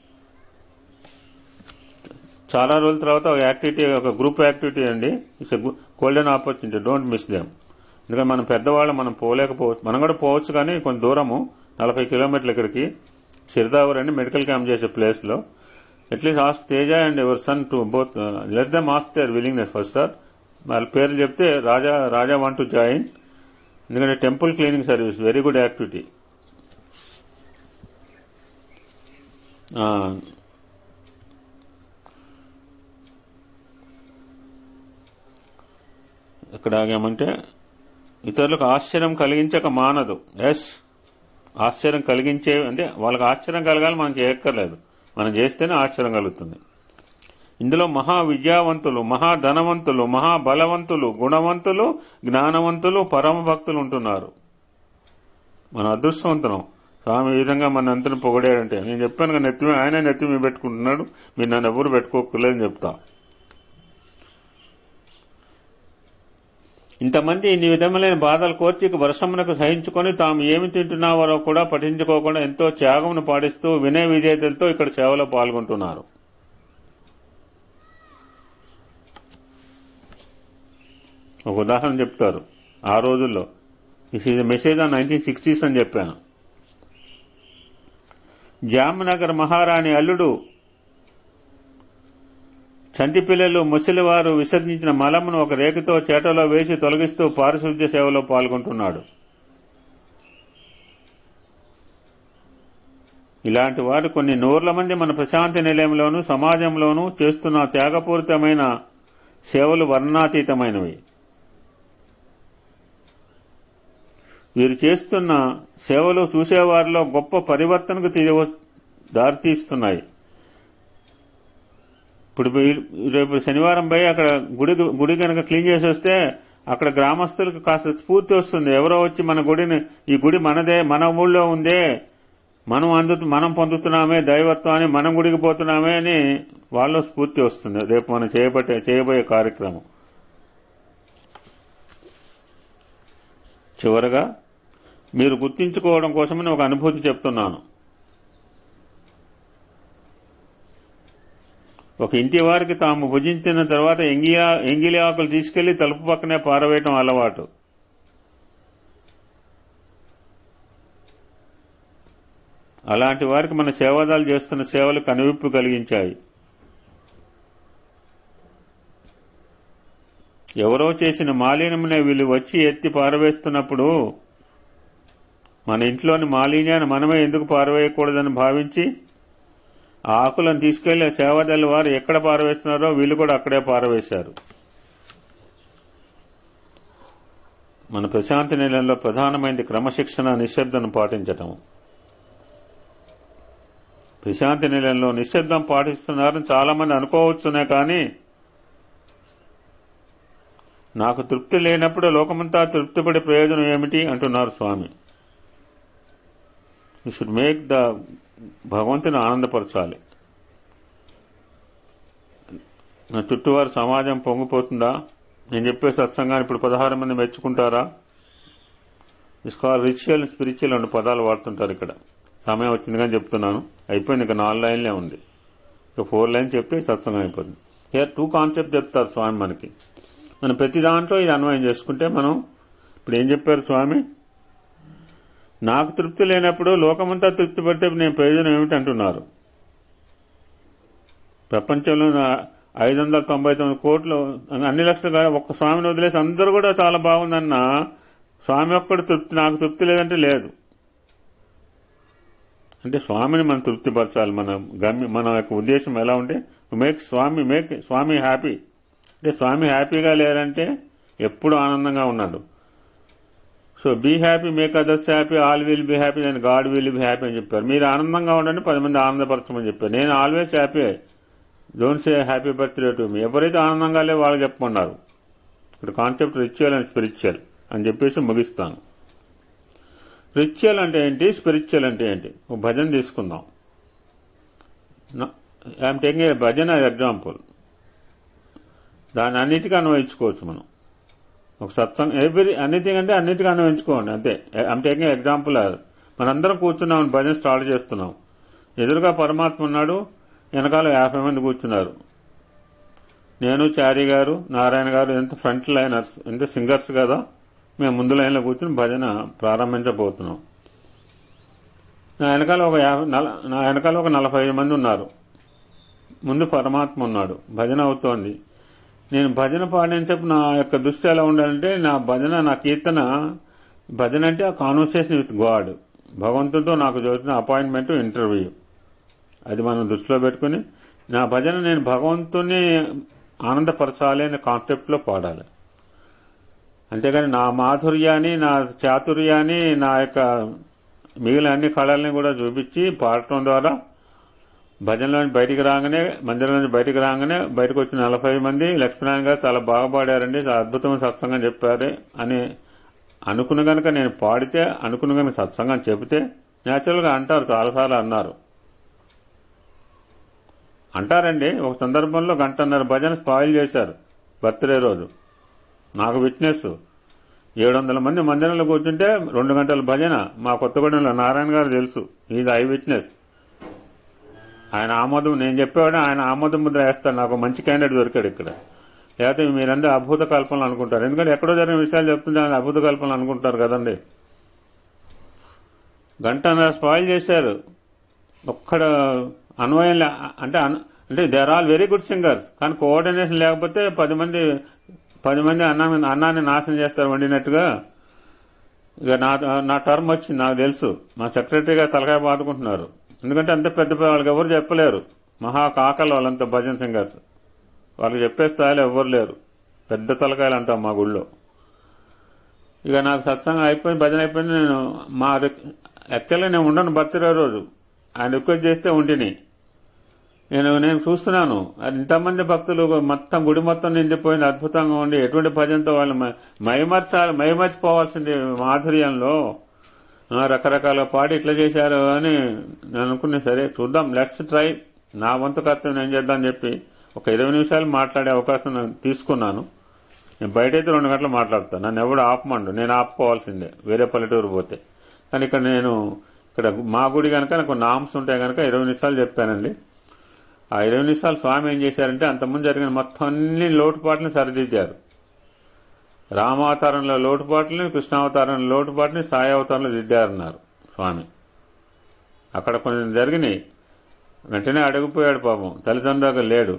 Speaker 1: చాలా రోజుల తర్వాత ఒక యాక్టివిటీ, ఒక గ్రూప్ యాక్టివిటీ అండి. It's a golden opportunity, don't miss them. ఎందుకంటే మనం పెద్దవాళ్ళు, మనం పోలేకపోవచ్చు. మనం కూడా పోవచ్చు కానీ కొంచెం దూరము, 40 కిలోమీటర్లు ఇక్కడికి. సిరిదావర్ అని మెడికల్ క్యాంప్ చేసే ప్లేస్ లో. At least ask Teja and your son too both, let them ask their willingness first. Sir వాళ్ళ పేర్లు చెప్తే రాజా వాంట్ టు జాయిన్. ఎందుకంటే temple cleaning service very good activity. ఎక్కడ ఆగామంటే ఇతరులకు ఆశ్చర్యం కలిగించక మానదు. ఎస్, ఆశ్చర్యం కలిగించే, అంటే వాళ్ళకి ఆశ్చర్యం కలగాలి, మనం చేయక్కర్లేదు, మనం చేస్తేనే ఆశ్చర్యం కలుగుతుంది. ఇందులో మహా విద్యావంతులు, మహా ధనవంతులు, మహాబలవంతులు, గుణవంతులు, జ్ఞానవంతులు, పరమ భక్తులు ఉంటున్నారు. మన అదృష్టవంతులం. స్వామి ఈ విధంగా మన అంతను పొగిడాడంటే, నేను చెప్పాను కదా, ఆయన నెత్తి మీద పెట్టుకుంటున్నాడు, మీరు నన్ను ఎవరు పెట్టుకోకలేదని చెప్తా. ఇంతమంది ఇన్ని విధములైన బాధలు కోర్చి వర్షమునకు సహించుకొని తాము ఏమి తింటున్నారో కూడా పఠించుకోకుండా ఎంతో త్యాగమును పాటిస్తూ వినయ విధేయతలతో ఇక్కడ సేవలో పాల్గొంటున్నారు. ఒక ఉదాహరణ చెప్తారు. ఆ రోజుల్లో this is message on 1960s అని చెప్పాను. జామ్నగర్ మహారాణి అల్లుడు చంటి పిల్లలు, ముసలివారు విసర్జించిన మలమును ఒక రేకుతో చేటలో వేసి తొలగిస్తూ పారిశుద్ధ్య సేవలో పాల్గొంటున్నాడు. ఇలాంటి వారు కొన్ని నూర్ల మంది మన ప్రశాంతి నిలయంలోనూ సమాజంలోనూ చేస్తున్న త్యాగపూరితమైన సేవలు వర్ణాతీతమైనవి. వీరు చేస్తున్న సేవలు చూసేవారిలో గొప్ప పరివర్తనకు దారితీస్తున్నాయి. ఇప్పుడు రేపు శనివారం పోయి అక్కడ గుడి కనుక క్లీన్ చేసి వస్తే అక్కడ గ్రామస్తులకు కాస్త స్ఫూర్తి వస్తుంది. ఎవరో వచ్చి మన గుడిని, ఈ గుడి మనదే, మన ఊళ్ళో ఉందే, మనం పొందుతున్నామే దైవత్వాన్ని, మనం గుడికి పోతున్నామే అని వాళ్ళలో స్ఫూర్తి వస్తుంది. రేపు మనం చేయబోయే కార్యక్రమం. చివరగా మీరు గుర్తించుకోవడం కోసమని ఒక అనుభూతి చెప్తున్నాను. ఒక ఇంటి వారికి తాము భుజించిన తర్వాత ఎంగిలి ఆకులు తీసుకెళ్లి తలుపు పక్కనే పారవేయటం అలవాటు. అలాంటి వారికి మన సేవాదాలు చేస్తున్న సేవలు కనువిప్పు కలిగించాయి. ఎవరో చేసిన మాలిన్యమునే వీళ్ళు వచ్చి ఎత్తి పారవేస్తున్నప్పుడు మన ఇంట్లోని మాలిన్యాన్ని మనమే ఎందుకు పారవేయకూడదని భావించి ఆ ఆకులను తీసుకెళ్లి సేవాదళ వారు ఎక్కడ పారవేస్తున్నారో వీళ్ళు కూడా అక్కడే పారవేశారు. మన ప్రశాంతి నిలయంలో ప్రధానమైనది క్రమశిక్షణ, నిశ్శబ్దం పాటించటం. ప్రశాంతి నిలయంలో నిశ్శబ్దం పాటిస్తున్నారని చాలా మంది అనుకోవచ్చునే, కానీ నాకు తృప్తి లేనప్పుడు లోకమంతా తృప్తిపడే ప్రయోజనం ఏమిటి అంటున్నారు స్వామి. యూ షుడ్ మేక్ భగవంతుని ఆనందపరచాలి. నా చుట్టూవారి సమాజం పొంగిపోతుందా? నేను చెప్పే సత్సంగాన్ని ఇప్పుడు 16 మంది మెచ్చుకుంటారా? రిచువల్, స్పిరిచువల్ 2 పదాలు వాడుతుంటారు ఇక్కడ. సమయం వచ్చింది కానీ చెప్తున్నాను, అయిపోయింది. ఇక 4 లైన్లే ఉంది, ఇక 4 లైన్స్ చెప్తే సత్సంగం అయిపోతుంది. హియర్ 2 కాన్సెప్ట్ చెప్తారు స్వామి మనకి. మనం ప్రతి దాంట్లో ఇది అన్వయం చేసుకుంటే మనం ఇప్పుడు ఏం చెప్పారు స్వామి? నాకు తృప్తి లేనప్పుడు లోకమంతా తృప్తి పడితే నేను ప్రయోజనం ఏమిటి అంటున్నారు. ప్రపంచంలో 599 కోట్లు, అన్ని లక్షలు ఒక్క స్వామిని వదిలేసి అందరూ కూడా చాలా బాగుందన్న స్వామి ఒక్కడు తృప్తి, నాకు తృప్తి లేదంటే లేదు. అంటే స్వామిని మనం తృప్తిపరచాలి. మన యొక్క ఉద్దేశం ఎలా ఉంటే మేక్ స్వామి హ్యాపీ. అంటే స్వామి హ్యాపీగా లేరంటే ఎప్పుడు ఆనందంగా ఉన్నాడు. So be happy, make others happy, all will be happy and God will be happy అని చెప్పారు. మీరు ఆనందంగా ఉండండి, 10 మంది ఆనందపరచమని చెప్పారు. నేను always happy, don't say happy birthday to me. ఎవరైతే ఆనందంగా లేవో వాళ్ళు చెప్పమన్నారు. ఇక్కడ కాన్సెప్ట్ రిచువల్ అండ్ స్పిరిచువల్ అని చెప్పేసి ముగిస్తాను. రిచువల్ అంటే ఏంటి, స్పిరిచువల్ అంటే ఏంటి? ఒక భజన తీసుకుందాం. ఐఎమ్ టేకింగ్ ఏ భజన యాజ్ ఎగ్జాంపుల్. దాన్ని అన్నిటికీ అన్వయించుకోవచ్చు మనం. ఒక సత్సంగం అన్నిటికీ అంటే అన్నిటికీ అన్వయించుకోండి అంతే. I'm taking example. మనందరం కూర్చున్నాం, భజన స్టార్ట్ చేస్తున్నాం. ఎదురుగా పరమాత్మ ఉన్నాడు, వెనకాల 50 మంది కూర్చున్నారు. నేను, చారి గారు, నారాయణ గారు ఎంత ఫ్రంట్ లైనర్స్, ఎంత సింగర్స్ కదా. మేము ముందు లైన్లో కూర్చుని భజన ప్రారంభించబోతున్నాం. నా వెనకాల ఒక 45 మంది ఉన్నారు. ముందు పరమాత్మ ఉన్నాడు, భజన అవుతోంది. నేను భజన పాడినప్పుడు నా యొక్క దృష్టి ఎలా ఉండాలంటే, నా భజన, నా కీర్తన, భజన అంటే ఆ కాన్వర్సేషన్ విత్ గాడ్, భగవంతుడితో నాకు జరుగుతున్న అపాయింట్మెంట్, ఇంటర్వ్యూ. అది మనం దృష్టిలో పెట్టుకుని నా భజన నేను భగవంతుని ఆనందపరచాలి అనే కాన్సెప్ట్లో పాడాలి. అంతేగాని నా మాధుర్యాన్ని, నా చాతుర్యాన్ని, నా యొక్క మిగిలిన అన్ని కళల్ని కూడా చూపించి పాడటం ద్వారా భజనలోంచి బయటికి రాగానే, మందిరం నుంచి బయటికి రాగానే బయటకు వచ్చిన 40 మంది లక్ష్మీనారాయణ గారు చాలా బాగా పాడారండి, చాలా అద్భుతమైన సత్సంగం చెప్పారు అని అనుకున్న గనక నేను పాడితే, అనుకున్న గనక సత్సంగం చెబితే న్యాచురల్గా అంటారు. చాలాసార్లు అంటారండి. ఒక సందర్భంలో 1.5 గంటల భజన స్పాయిల్ చేశారు బర్త్డే రోజు. నాకు విట్నెస్. 700 మంది మందిరంలో కూర్చుంటే 2 గంటల భజన. మా కొత్తగూడెంలో నారాయణ గారు తెలుసు, ఇది ఐ విట్నెస్. ఆయన ఆమోదం, నేను చెప్పేవాడు ఆయన ఆమోదం ముద్ర వేస్తాడు. నాకు మంచి క్యాండిడేట్ దొరికాడు ఇక్కడ. లేకపోతే మీరందరూ అద్భుత కల్పనలు అనుకుంటారు. ఎందుకంటే ఎక్కడో జరిగిన విషయాలు చెప్తుంటే అద్భుత కల్పనలు అనుకుంటారు కదండి. 1.5 గంటల స్పాయిల్ చేశారు. ఒక్కడ అన్వయం అంటే they are all very good singers, కానీ కోఆర్డినేషన్ లేకపోతే 10 మంది అన్నాన్ని నాశనం చేస్తారు వండినట్టుగా. ఇక నా టర్మ్ వచ్చింది, నాకు తెలుసు. మా సెక్రటరీగా తలకాయ బాదుకుంటున్నారు. ఎందుకంటే అంత పెద్ద వాళ్ళకి ఎవరు చెప్పలేరు. మహా కాకలు వాళ్ళంతా భజన్ సింగర్స్, వాళ్ళకి చెప్పే స్థాయిలో ఎవరు లేరు. పెద్ద తలకాయలు అంటాం మా గుళ్ళో. ఇక నాకు సత్సంగం అయిపోయింది, భజన అయిపోయింది. నేను యాక్చువల్గా నేను ఉండను బర్త్డే రోజు. ఆయన రిక్వెస్ట్ చేస్తే ఉండిని. నేను చూస్తున్నాను అది ఇంతమంది భక్తులు మొత్తం గుడి మొత్తం నిండిపోయింది, అద్భుతంగా ఉండి ఎటువంటి భజనతో వాళ్ళు మైమర్చిపోవాల్సింది మాధుర్యంలో. రకరకాల పాడి ఇట్లా చేశారు అని నేను అనుకున్నా. సరే చూద్దాం, లెట్స్ ట్రై. నా వంతు కర్తవ్యం నేను చేద్దామని చెప్పి ఒక 20 నిమిషాలు మాట్లాడే అవకాశం నేను తీసుకున్నాను. నేను బయటైతే 2 గంటలు మాట్లాడతాను, నన్ను ఎవడు ఆపమండు, నేను ఆపుకోవాల్సిందే వేరే పల్లెటూరు పోతే. కానీ ఇక్కడ మా గుడి కనుక నాకు నామ్స్ ఉంటాయి కనుక 20 నిమిషాలు చెప్పానండి. ఆ 20 నిమిషాలు స్వామి ఏం చేశారంటే అంతకుముందు జరిగిన మొత్తం అన్ని లోటుపాట్లను సరిదిద్దారు. రామావతారంలో లోటుపాట్లని, కృష్ణావతారంలో లోటుపాట్లని సాయి అవతారంలో దిద్దారన్నారు స్వామి. అక్కడ కొన్ని జరిగినాయి. వెంటనే అడుగుపోయాడు పాపం, తల్లిదండ్రులకు లేడు.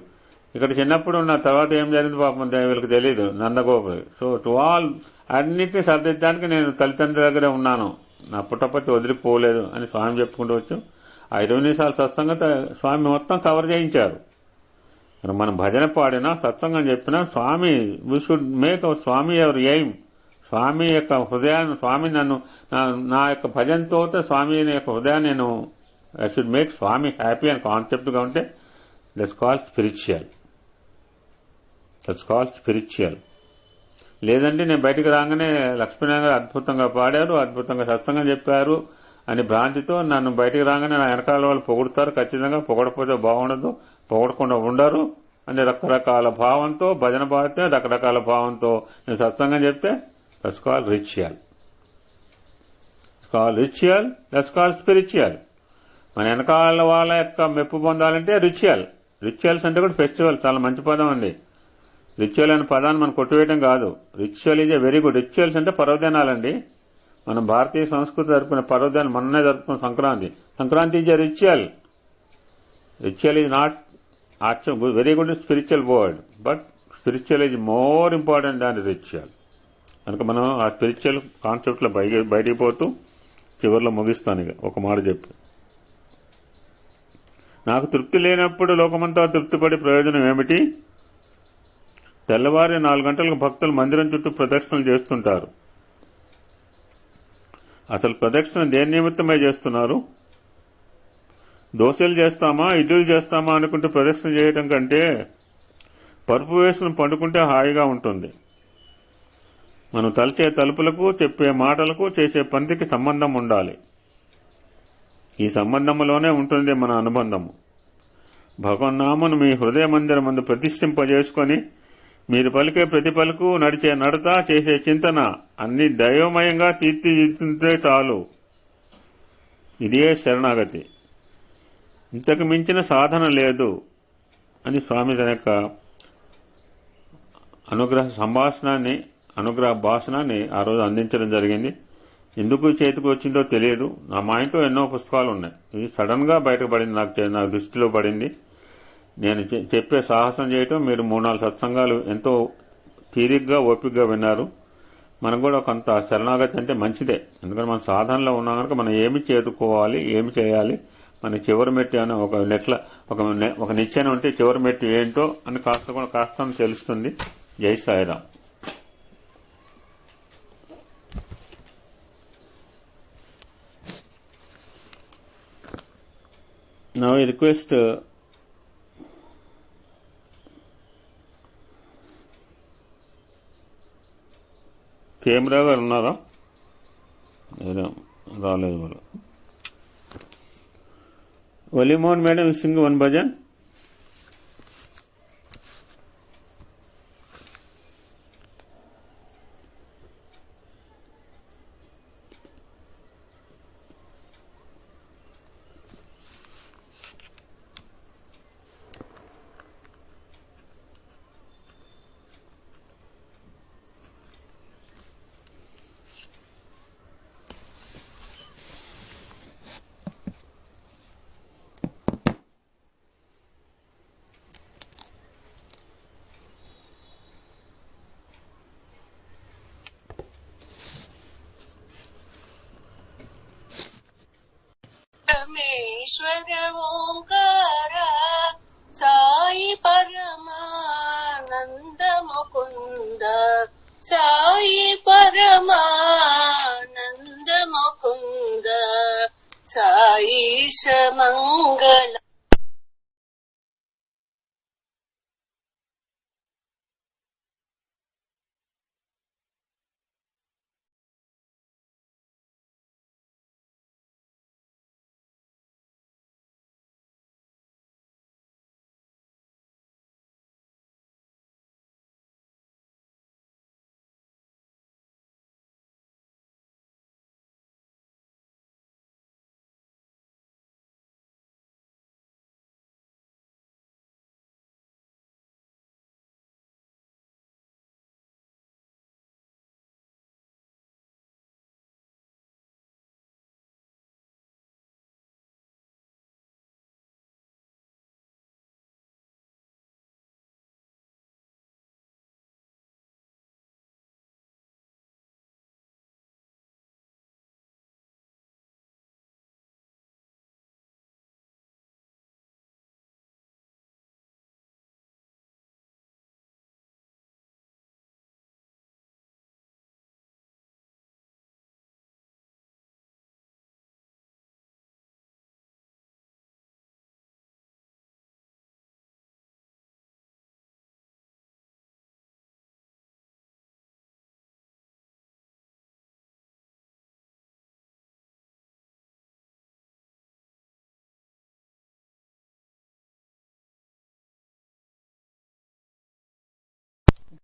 Speaker 1: ఇక్కడ చిన్నప్పుడు ఉన్న తర్వాత ఏం జరిగింది పాపం వీళ్ళకి తెలియదు, నందగోపురి. సో టు ఆల్ అన్నింటినీ సరిదిద్దడానికి నేను తల్లిదండ్రుల దగ్గరే ఉన్నాను, నా పుట్టపతి వదిలిపోలేదు అని స్వామి చెప్పుకుంటూ వచ్చు. ఆ 20 నిమిషాల సత్సంగం స్వామి మొత్తం కవర్ చేయించారు. మనం భజన పాడినా, సత్సంగం చెప్పినా Swami, we should make our Swami ever aim. Swami యొక్క హృదయాన్ని, స్వామి నా యొక్క భజనతో స్వామి యొక్క హృదయాన్ని నేను I should make Swami happy అని కాన్సెప్ట్గా ఉంటే దట్స్ కాల్డ్ స్పిరిచువల్. లేదంటే నేను బయటికి రాగానే లక్ష్మీనారాయణ గారు అద్భుతంగా పాడారు, అద్భుతంగా సత్సంగం చెప్పారు అని భ్రాంతితో నన్ను బయటికి రాగానే నా వెనకాల వాళ్ళు పొగుడుతారు. ఖచ్చితంగా పొగడపోతే బాగుండదు, పొగడకుండా ఉండరు అని రకరకాల భావంతో భజన పాడితే, రకరకాల భావంతో నేను సత్సంగం చెప్తే that's called ritual. That's called spiritual. మన వెనకాల వాళ్ళ యొక్క మెప్పు పొందాలంటే రిచువల్స్ అంటే కూడా ఫెస్టివల్, చాలా మంచి పదం అండి. రిచువల్ అనే పదాన్ని మనం కొట్టివేయడం కాదు. Ritual is a very good. Rituals అంటే పర్వదినాలండి. మనం భారతీయ సంస్కృతి జరుపుకునే పర్వదినాలు మొన్ననే జరుపుకున్న Sankranti is a ritual. Ritual is not very good spiritual word, but spiritual is more important than ritual. కనుక మనం ఆ స్పిరిచువల్ కాన్సెప్ట్లో బయటికి పోతూ చివరిలో ముగిస్తాను. ఇక ఒక మాట చెప్పి, నాకు తృప్తి లేనప్పుడు లోకమంతా తృప్తిపడి ప్రయోజనం ఏమిటి? తెల్లవారి 4 గంటలకు భక్తులు మందిరం చుట్టూ ప్రదక్షిణలు చేస్తుంటారు. అసలు ప్రదక్షిణ దేని నిమిత్తమై చేస్తున్నారు? దోశలు చేస్తామా, ఇడ్లీలు చేస్తామా అనుకుంటూ ప్రదక్షిణ చేయడం కంటే పరుపు వేసుకుని పండుకుంటే హాయిగా ఉంటుంది. మనం తలచే తలుపులకు, చెప్పే మాటలకు, చేసే పనికి సంబంధం ఉండాలి. ఈ సంబంధంలోనే ఉంటుంది మన అనుబంధము. భగవన్నామను మీ హృదయ మందిరం ముందు ప్రతిష్ఠింపజేసుకొని మీరు పలికే ప్రతి పలుకు, నడిచే నడత, చేసే చింతన అన్ని దైవమయంగా తీర్చిదిద్దుతుంటే చాలు. ఇదే శరణాగతి. ఇంతకు మించిన సాధన లేదు అని స్వామి తన యొక్క అనుగ్రహ భాషణాన్ని ఆ రోజు అందించడం జరిగింది. ఎందుకు చేతికి వచ్చిందో తెలియదు. మా ఇంట్లో ఎన్నో పుస్తకాలు ఉన్నాయి. ఇది సడన్ గా బయటపడింది, నాకు దృష్టిలో పడింది. నేను చెప్పే సాహసం చేయటం, మీరు 3-4 సత్సంగాలు ఎంతో తీరిగ్గా ఓపికగా విన్నారు. మనకు కూడా కొంత శరణాగతి అంటే మంచిదే. ఎందుకంటే మన సాధనలో ఉన్నాం కనుక మనం ఏమి చేతుకోవాలి, ఏమి చేయాలి, మన చివరి మెట్టు అని ఒక నిచ్చెన ఉంటే చివరి మెట్టు ఏంటో అని కాస్త తెలుస్తుంది. జై Sairam. Now I request camera గారు ఉన్నారా? రాలేదు వాళ్ళు. వలీమోహన్ మేడం సింగ్ వన్ భజన్.
Speaker 2: परमेश्वर ओंकार साई परमानंद मुकुंद साई परमानंद मुकुंद साईश मंगल.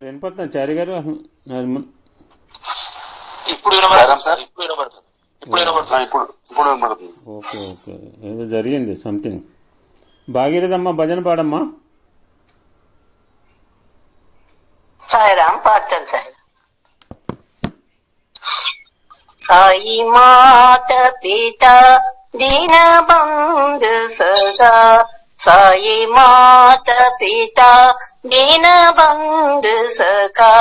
Speaker 1: వినపడుతున్నా చారి గారు?
Speaker 3: ఇప్పుడు వినపడుతుంది.
Speaker 1: ఓకే ఓకే, ఏదో జరిగింది సంథింగ్. భాగీరథమ్మ భజన పాడమ్మా.
Speaker 2: సాయిరామ్ పాడతాను సార్. సాయి మాత పిత దీన బంధు సదా साई माता पिता दीन बंधु सखा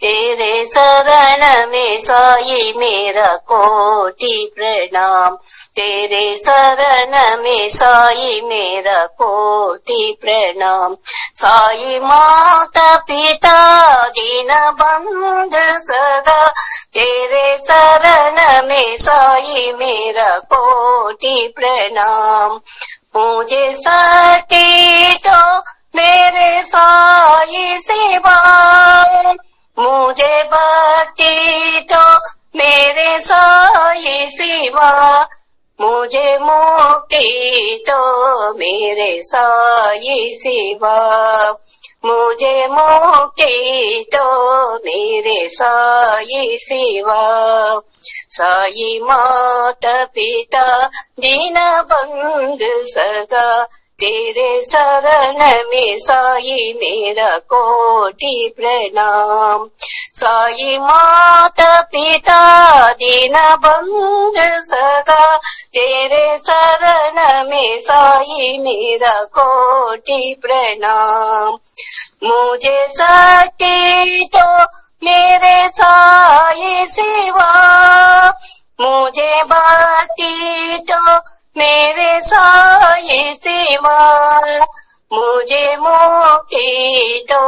Speaker 2: तेरे शरण में साई मेरा कोटि प्रणाम. तेरे शरण में साई मेरा कोटि प्रणाम. साई माता पिता दीन बंधु सखा तेरे शरण में साई मेरा कोटि प्रणाम. मुझे सती तो मेरे साई सिवा, मुझे भक्ति तो मेरे साई सिवा, मुझे मुक्ति तो मेरे साई सिवा, मुझे मुक्ति तो मेरे साई सिवा. साई माता पिता दीन बंधु सगा तेरे शरण में साई मेरा कोटि प्रणाम. साई माता पिता दीन बंधु सगा तेरे शरण में साई मेरा कोटि प्रणाम. मुझे शक्ति तो मेरे साई सिवा, मुझे भक्ति तो मेरे साई सिवा, मुझे मुक्ति तो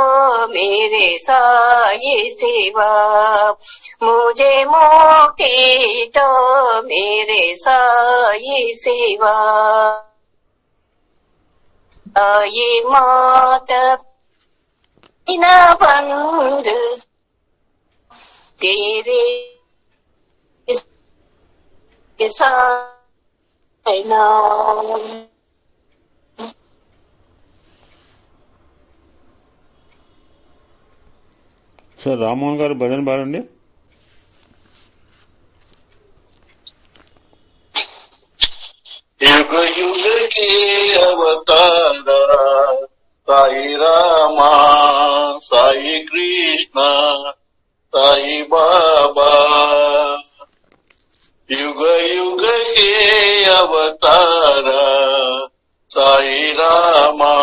Speaker 2: मेरे साई सिवा, मुझे मुक्ति तो मेरे साई सिवा. సాయి మాత దీన బంధు तेरे साई नाम।
Speaker 1: సార్ రామ్మోహన్ గారు భజన పాడండి.
Speaker 3: युग युग के अवतारा साई रामा साई कृष्ण साई बाबा, युग युग के अवतारा साई रामा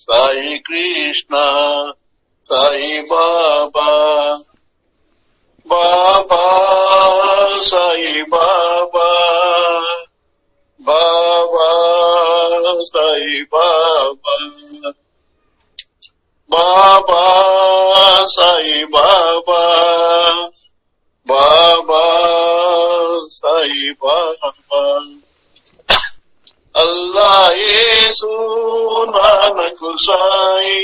Speaker 3: साई कृष्ण साई बाबा, बाबा साई बाबा, बाबा साई बाबा, बाबा साई बाबा, बाबा साई बाबा, अल्लाह येसु नानक साई,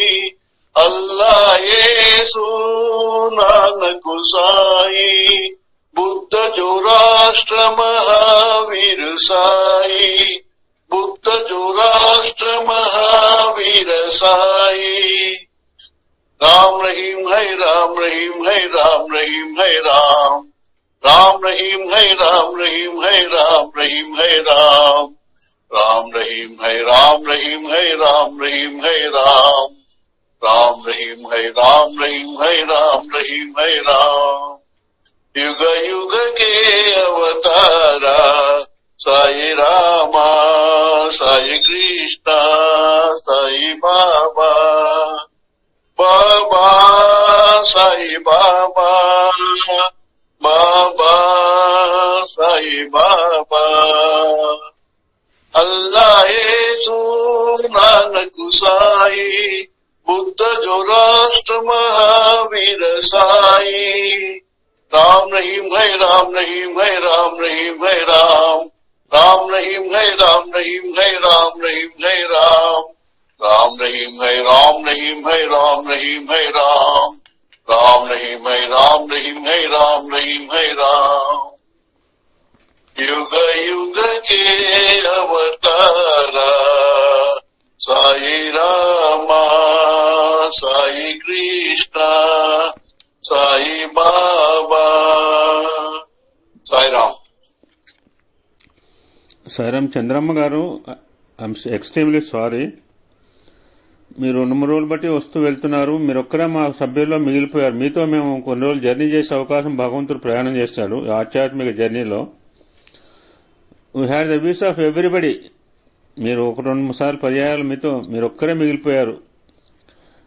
Speaker 3: अल्लाह येसु नानक साई, बुद्ध जो राष्ट्र महावीर साई, बुद्ध जो राष्ट्र महावीर साई, राम रहीम है राम रहीम है राम रहीम है राम, राम रहीम है राम रहीम है राम रहीम है राम, राम रहीम है राम रहीम है राम रहीम है राम, राम रहीम है राम रहीम है राम रहीम है राम, युग युग के अवतारा साई रामा साई कृष्ण साई बाबा, बाबा साई बाबा, बाबा साई बाबा, अल्लाह येसु नानक साई, बुद्ध जो राष्ट्र महावीर साई, राम रहीम है राम रहीम है राम रहीम है राम, राम रहीम है राम रहीम है राम रहीम है राम, राम रहीम है राम रहीम है राम रहीम है राम, राम रहीम है राम रहीम है राम रहीम है राम, युग युग के अवतारा साई रामा साई कृष्ण साई बाबा, साई राम.
Speaker 1: సాయిరామ్ చంద్రమ్మ గారు, ఐఎమ్ ఎక్స్ట్రీమ్లీ సారీ. మీరు 2-3 రోజులు బట్టి వస్తూ వెళ్తున్నారు. మీరు ఒక్కరే మా సభ్యుల్లో మిగిలిపోయారు. మీతో మేము కొన్ని రోజులు జర్నీ చేసే అవకాశం భగవంతుడు ప్రయాణం చేశాడు ఆధ్యాత్మిక జర్నీలో. We had the views of everybody. మీరు 1-2 సార్లు పర్యాయాలు మీతో మీరు ఒక్కరే మిగిలిపోయారు.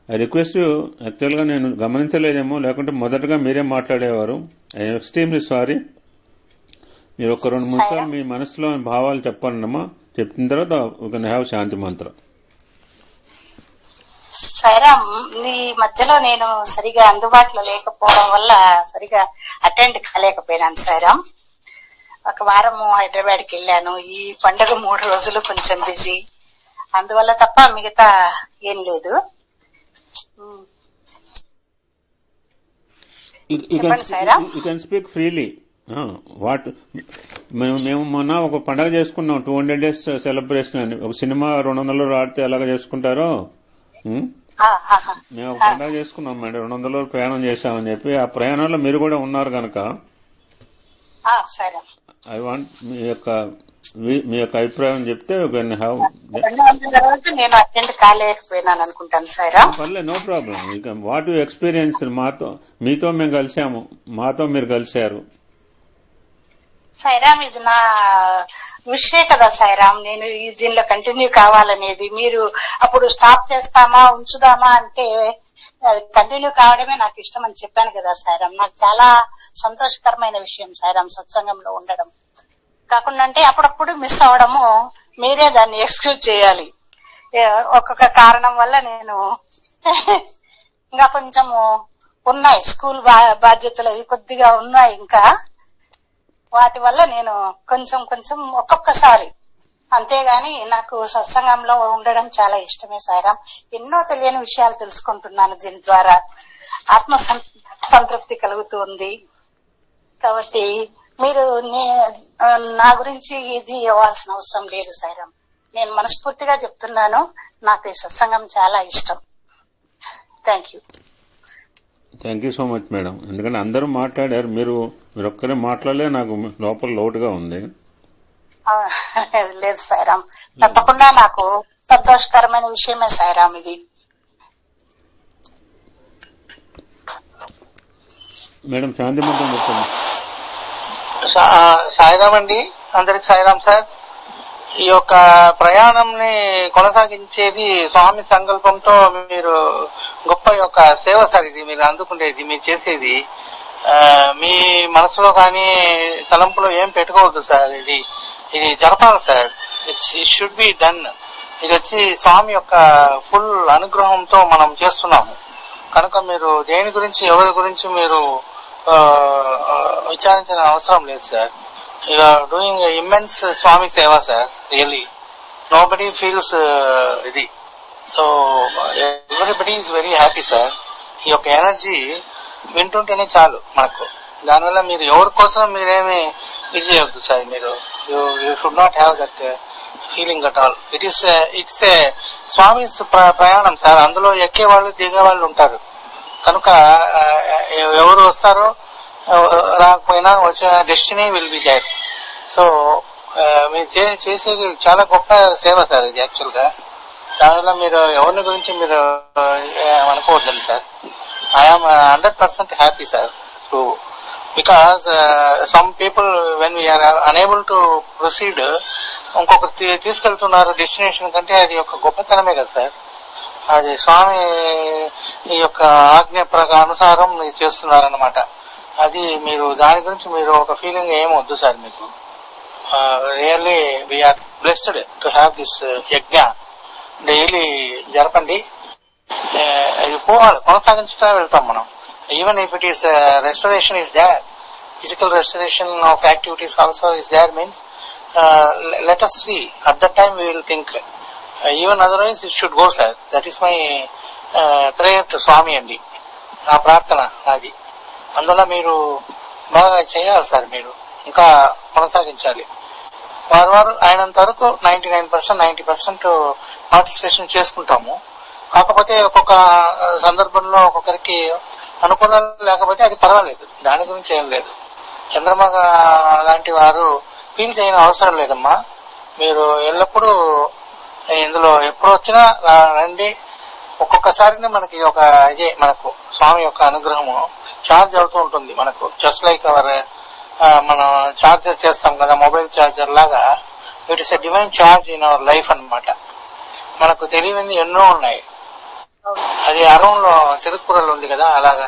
Speaker 1: ఐ రిక్వెస్ట్ యూ, యాక్చువల్గా నేను గమనించలేదేమో, లేకుంటే మొదటగా మీరే మాట్లాడేవారు. I'm extremely sorry. మీరు 1-2 నిమిషాలు మీ మనసులో భావాలు చెప్పాలన్నమ్మా. చెప్పిన తర్వాత వీ కెన్ హ్యావ్ శాంతి మంత్రం.
Speaker 4: సాయిరామ్, ఈ మధ్యలో నేను సరిగా అందుబాటులో లేకపోవడం వల్ల సరిగా అటెండ్ కాలేకపోయినాను సాయిరామ్. ఒక వారము హైదరాబాద్కి వెళ్ళాను. ఈ పండుగ 3 రోజులు కొంచెం బిజీ, అందువల్ల తప్ప మిగతా ఏం లేదు.
Speaker 1: You can speak freely. What మేము మొన్న ఒక పండగ చేసుకున్నాం, 200 days సెలబ్రేషన్ అని. ఒక సినిమా 200 ఆడితే ఎలాగ చేసుకుంటారో మేము ఒక పండగ చేసుకున్నాం మేడం. 200 ప్రయాణం చేశామని చెప్పి, ఆ ప్రయాణంలో మీరు కూడా ఉన్నారు కనుక ఐ వాంట్ మీ యొక్క అభిప్రాయం చెప్తే
Speaker 4: నేను అటెండ్ కాలేకపోయినాను అనుకుంటాను సాయిరామ్.
Speaker 1: పర్లేదు, no problem. What you experience. మీతో మేము కలిసాము, మాతో మీరు కలిశారు.
Speaker 4: సాయిరామ్, ఇది నా విషయం కదా సాయిరామ్. నేను దీనిలో కంటిన్యూ కావాలనేది. మీరు అప్పుడు స్టాప్ చేస్తామా ఉంచుదామా అంటే కంటిన్యూ కావడమే నాకు ఇష్టం అని చెప్పాను కదా సాయిరామ్. నాకు చాలా సంతోషకరమైన విషయం సాయిరామ్ సత్సంగంలో ఉండడం. కాకుండా అంటే అప్పుడప్పుడు మిస్ అవడము, మీరే దాన్ని ఎక్స్క్యూజ్ చేయాలి. ఒక్కొక్క కారణం వల్ల నేను ఇంకా కొంచెము ఉన్నాయి, స్కూల్ బాధ్యతలు అవి కొద్దిగా ఉన్నాయి ఇంకా. వాటి వల్ల నేను కొంచెం ఒక్కొక్కసారి అంతేగాని నాకు సత్సంగంలో ఉండడం చాలా ఇష్టమే సాయిరాం. ఎన్నో తెలియని విషయాలు తెలుసుకుంటున్నాను దీని ద్వారా. ఆత్మ సంతృప్తి కలుగుతుంది. కాబట్టి మీరు నా గురించి ఇది ఇవ్వాల్సిన అవసరం లేదు సాయిరాం. నేను మనస్ఫూర్తిగా చెప్తున్నాను, నాకు ఈ సత్సంగం చాలా ఇష్టం. Thank you.
Speaker 1: Thank you so much madam. ఎందుకంటే అందరూ మాట్లాడారు, మీరు ఒక్కరే మాట్లాడలే, నాకు లోపల లోటుగా ఉంది.
Speaker 4: లేదు సాయిరాం, తప్పకుండా నాకు సంతోషకరమైన విషయమే సాయిరాం ఇది.
Speaker 1: మేడం శాంతి మంత్రం చెప్పండి.
Speaker 5: సాయిరాం అండి, అందరికి సాయిరాం సార్. ఈ యొక్క ప్రయాణంని కొనసాగించేది స్వామి సంకల్పంతో మీరు గొప్ప యొక్క సేవ సార్. ఇది మీరు అందుకునేది, మీరు చేసేది మీ మనసులో కానీ తలంపులో ఏం పెట్టుకోవద్దు సార్. ఇది జరపాలి sir. It should be done. ఇది వచ్చి స్వామి యొక్క ఫుల్ అనుగ్రహంతో మనం చేస్తున్నాము కనుక మీరు దేని గురించి ఎవరి గురించి మీరు విచారించిన అవసరం లేదు sir. You are doing immense Swami సేవ సార్. రియల్లీ నోబడీ ఫీల్స్ ఇది. So everybody is very happy sir. ఈ యొక్క ఎనర్జీ వింటుంటేనే చాలు మనకు. దానివల్ల మీరు ఎవరి కోసం మీరేమి ఇది చేయవద్దు సార్. మీరు you should not have that feeling at all. It's a Swami's ప్రయాణం సార్. అందులో ఎక్కే వాళ్ళు దిగే వాళ్ళు ఉంటారు కనుక ఎవరు వస్తారో రాకపోయినా వచ్చే destiny will be there. So మీరు చేసేది చాలా గొప్ప సేవ సార్ ఇది యాక్చువల్ గా. దానివల్ల మీరు ఎవరిని గురించి మీరు అనుకోవద్దండి sir. I'm 100% happy sir. So because some people when we are unable to proceed ఇంకొకరు తీసుకెళ్తున్నారు డెస్టినేషన్ కంటే అది ఒక గొప్పతనమే కదా సార్. అది స్వామి ఈ యొక్క ఆజ్ఞ అనుసారం మీరు చేస్తున్నారన్నమాట. అది మీరు దాని గురించి మీరు ఒక ఫీలింగ్ ఏమొద్దు సార్. మీకు really we are blessed to have this yagna. Daily జరపండి. ఇది పోవాలి, కొనసాగించుతా వెళ్తాం మనం. Even if it is restoration is there, physical restoration of activities also is there means let us see at that time we will think even otherwise it should go sir. That is my prayer to Swami అండి, నా ప్రార్థన అది. అందువల్ల మీరు బాగా చేయాలి sir. మీరు ఇంకా కొనసాగించాలి. వారు అయినంత వరకు 99% 90% పార్టిసిపేషన్ చేసుకుంటాము. కాకపోతే ఒక్కొక్క సందర్భంలో ఒక్కొక్కరికి అనుకూలం లేకపోతే అది పర్వాలేదు, దాని గురించి ఏం లేదు. చంద్రమగ లాంటి వారు ఫీల్ చేయని అవసరం లేదమ్మా. మీరు ఎల్లప్పుడూ ఇందులో ఎప్పుడు వచ్చినా రండి. ఒక్కొక్కసారి మనకి ఒక ఇదే మనకు స్వామి యొక్క అనుగ్రహము ఛార్జ్ అవుతూ ఉంటుంది మనకు. జస్ట్ లైక్ అవర్ మనం ఛార్జర్ చేస్తాం కదా, మొబైల్ ఛార్జర్ లాగా. It is a divine charge in our life అన్నమాట. మనకు తెలియనిది ఎన్నో ఉన్నాయి. అది అరవంలో తిరుక్కురల్ ఉంది కదా, అలాగా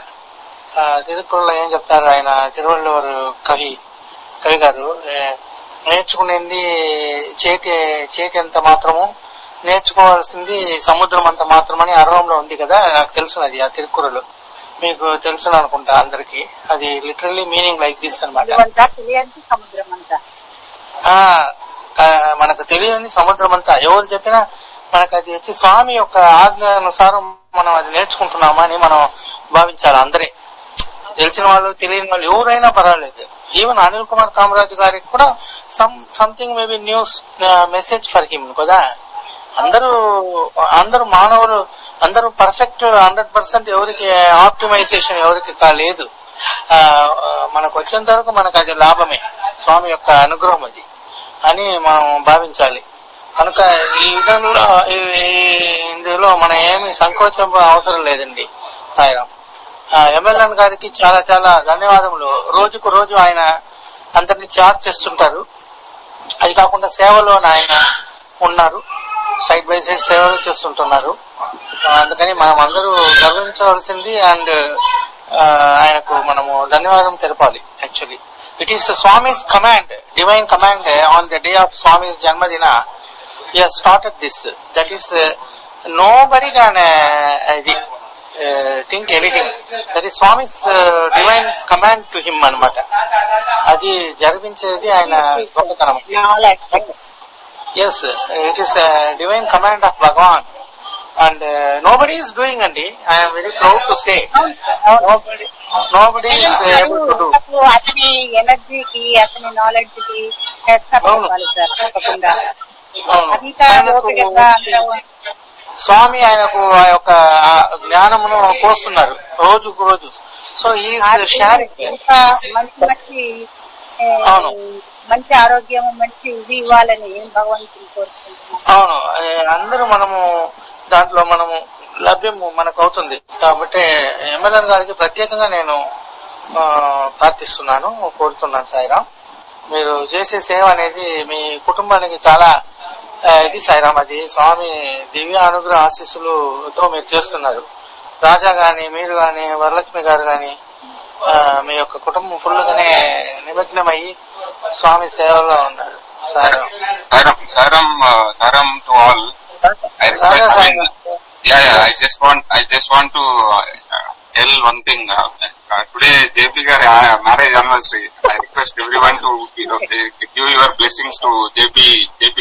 Speaker 5: తిరుక్కురల్లో ఏం చెప్తారు ఆయన, తిరువళ్ళూరు కవి గారు, నేర్చుకునేది చేతి అంత మాత్రము, నేర్చుకోవాల్సింది సముద్రం అంత మాత్రమని అరవంలో ఉంది కదా. నాకు తెలుసున్నది ఆ తిరుక్కురలు, మీకు తెలుసు అనుకుంటా అందరికి. అది లిటరల్లీ మీనింగ్ లైక్ దిస్ అనమాట. మనకు తెలియని సముద్రం అంతా ఎవరు చెప్పినా మనకు అది వచ్చి స్వామి యొక్క ఆజ్ఞ అనుసారం మనం అది నేర్చుకుంటున్నామా అని మనం భావించాలి. అందరే, తెలిసిన వాళ్ళు తెలియని వాళ్ళు ఎవరైనా పర్వాలేదు. ఈవెన్ అనిల్ కుమార్ కామరాజు గారికి కూడా something maybe news message for him కదా. అందరూ మానవులు అందరూ పర్ఫెక్ట్ 100% ఎవరికి ఆప్టిమైజేషన్ ఎవరికి లేదు. మనకు వచ్చేంత వరకు మనకు అది లాభమే, స్వామి యొక్క అనుగ్రహం అది అని మనం భావించాలి. కనుక ఈ విధంగా ఇందులో మనం ఏమి సంకోచం అవసరం లేదండి. సాయిరాం. ఎమ్మెల్యన్ గారికి చాలా చాలా ధన్యవాదములు. రోజుకు రోజు ఆయన అందరినీ చార్జ్ చేస్తుంటారు. అది కాకుండా సేవలో ఆయన ఉన్నారు, సైడ్ బై సైడ్ సేవలు చేస్తుంటున్నారు. అందుకని మనం అందరూ గర్వించవలసింది అండ్ ఆయనకు మనము ధన్యవాదం తెలపాలి. Actually it is Swami's command, divine command. On the day of Swami's జన్మదిన he has started this. That is nobody can think anything. That is Swami's divine command to him అన్నమాట. అది జరిపించేది ఆయన గొప్పతనం. Yes, it is a divine command of Bhagavan. And nobody is doing, Andi. I am very proud to say. Nobody is able to do.
Speaker 4: అతని ఎనర్జీకి, అతని knowledge కి heads-up ఇవ్వాలి sir తప్పకుండా. అంతా ఓపికగా
Speaker 5: స్వామి ఆయనకు ఆ యొక్క జ్ఞానమును పోస్తున్నారు రోజుకు రోజు. సో ఈ షేరింగ్
Speaker 4: మంచి ఆరోగ్యం, మంచి ఇది ఇవ్వాలని భగవంతుని కోరుకుంటున్నాను.
Speaker 5: అవును, అందరూ మనము దాంట్లో మనము లభ్యము మనకు అవుతుంది కాబట్టి ఎమ్మెల్యే గారికి ప్రత్యేకంగా నేను ప్రార్థిస్తున్నాను, కోరుతున్నాను. సాయిరాం, మీరు చేసే సేవ అనేది మీ కుటుంబానికి చాలా ఇది సాయిరాం. అది స్వామి దివ్య అనుగ్రహ ఆశీస్సులతో మీరు చేస్తున్నారు. రాజా గాని, మీరు గాని, వరలక్ష్మి గారు గాని, మీ యొక్క కుటుంబం ఫుల్ గానే నిమగ్నమయ్యి స్వామి సేవలో ఉన్నారు. Sairam.
Speaker 6: Saram to all. I just want to tell one thing. Today JP gar marriage anniversary. I request everyone to give your blessings to JP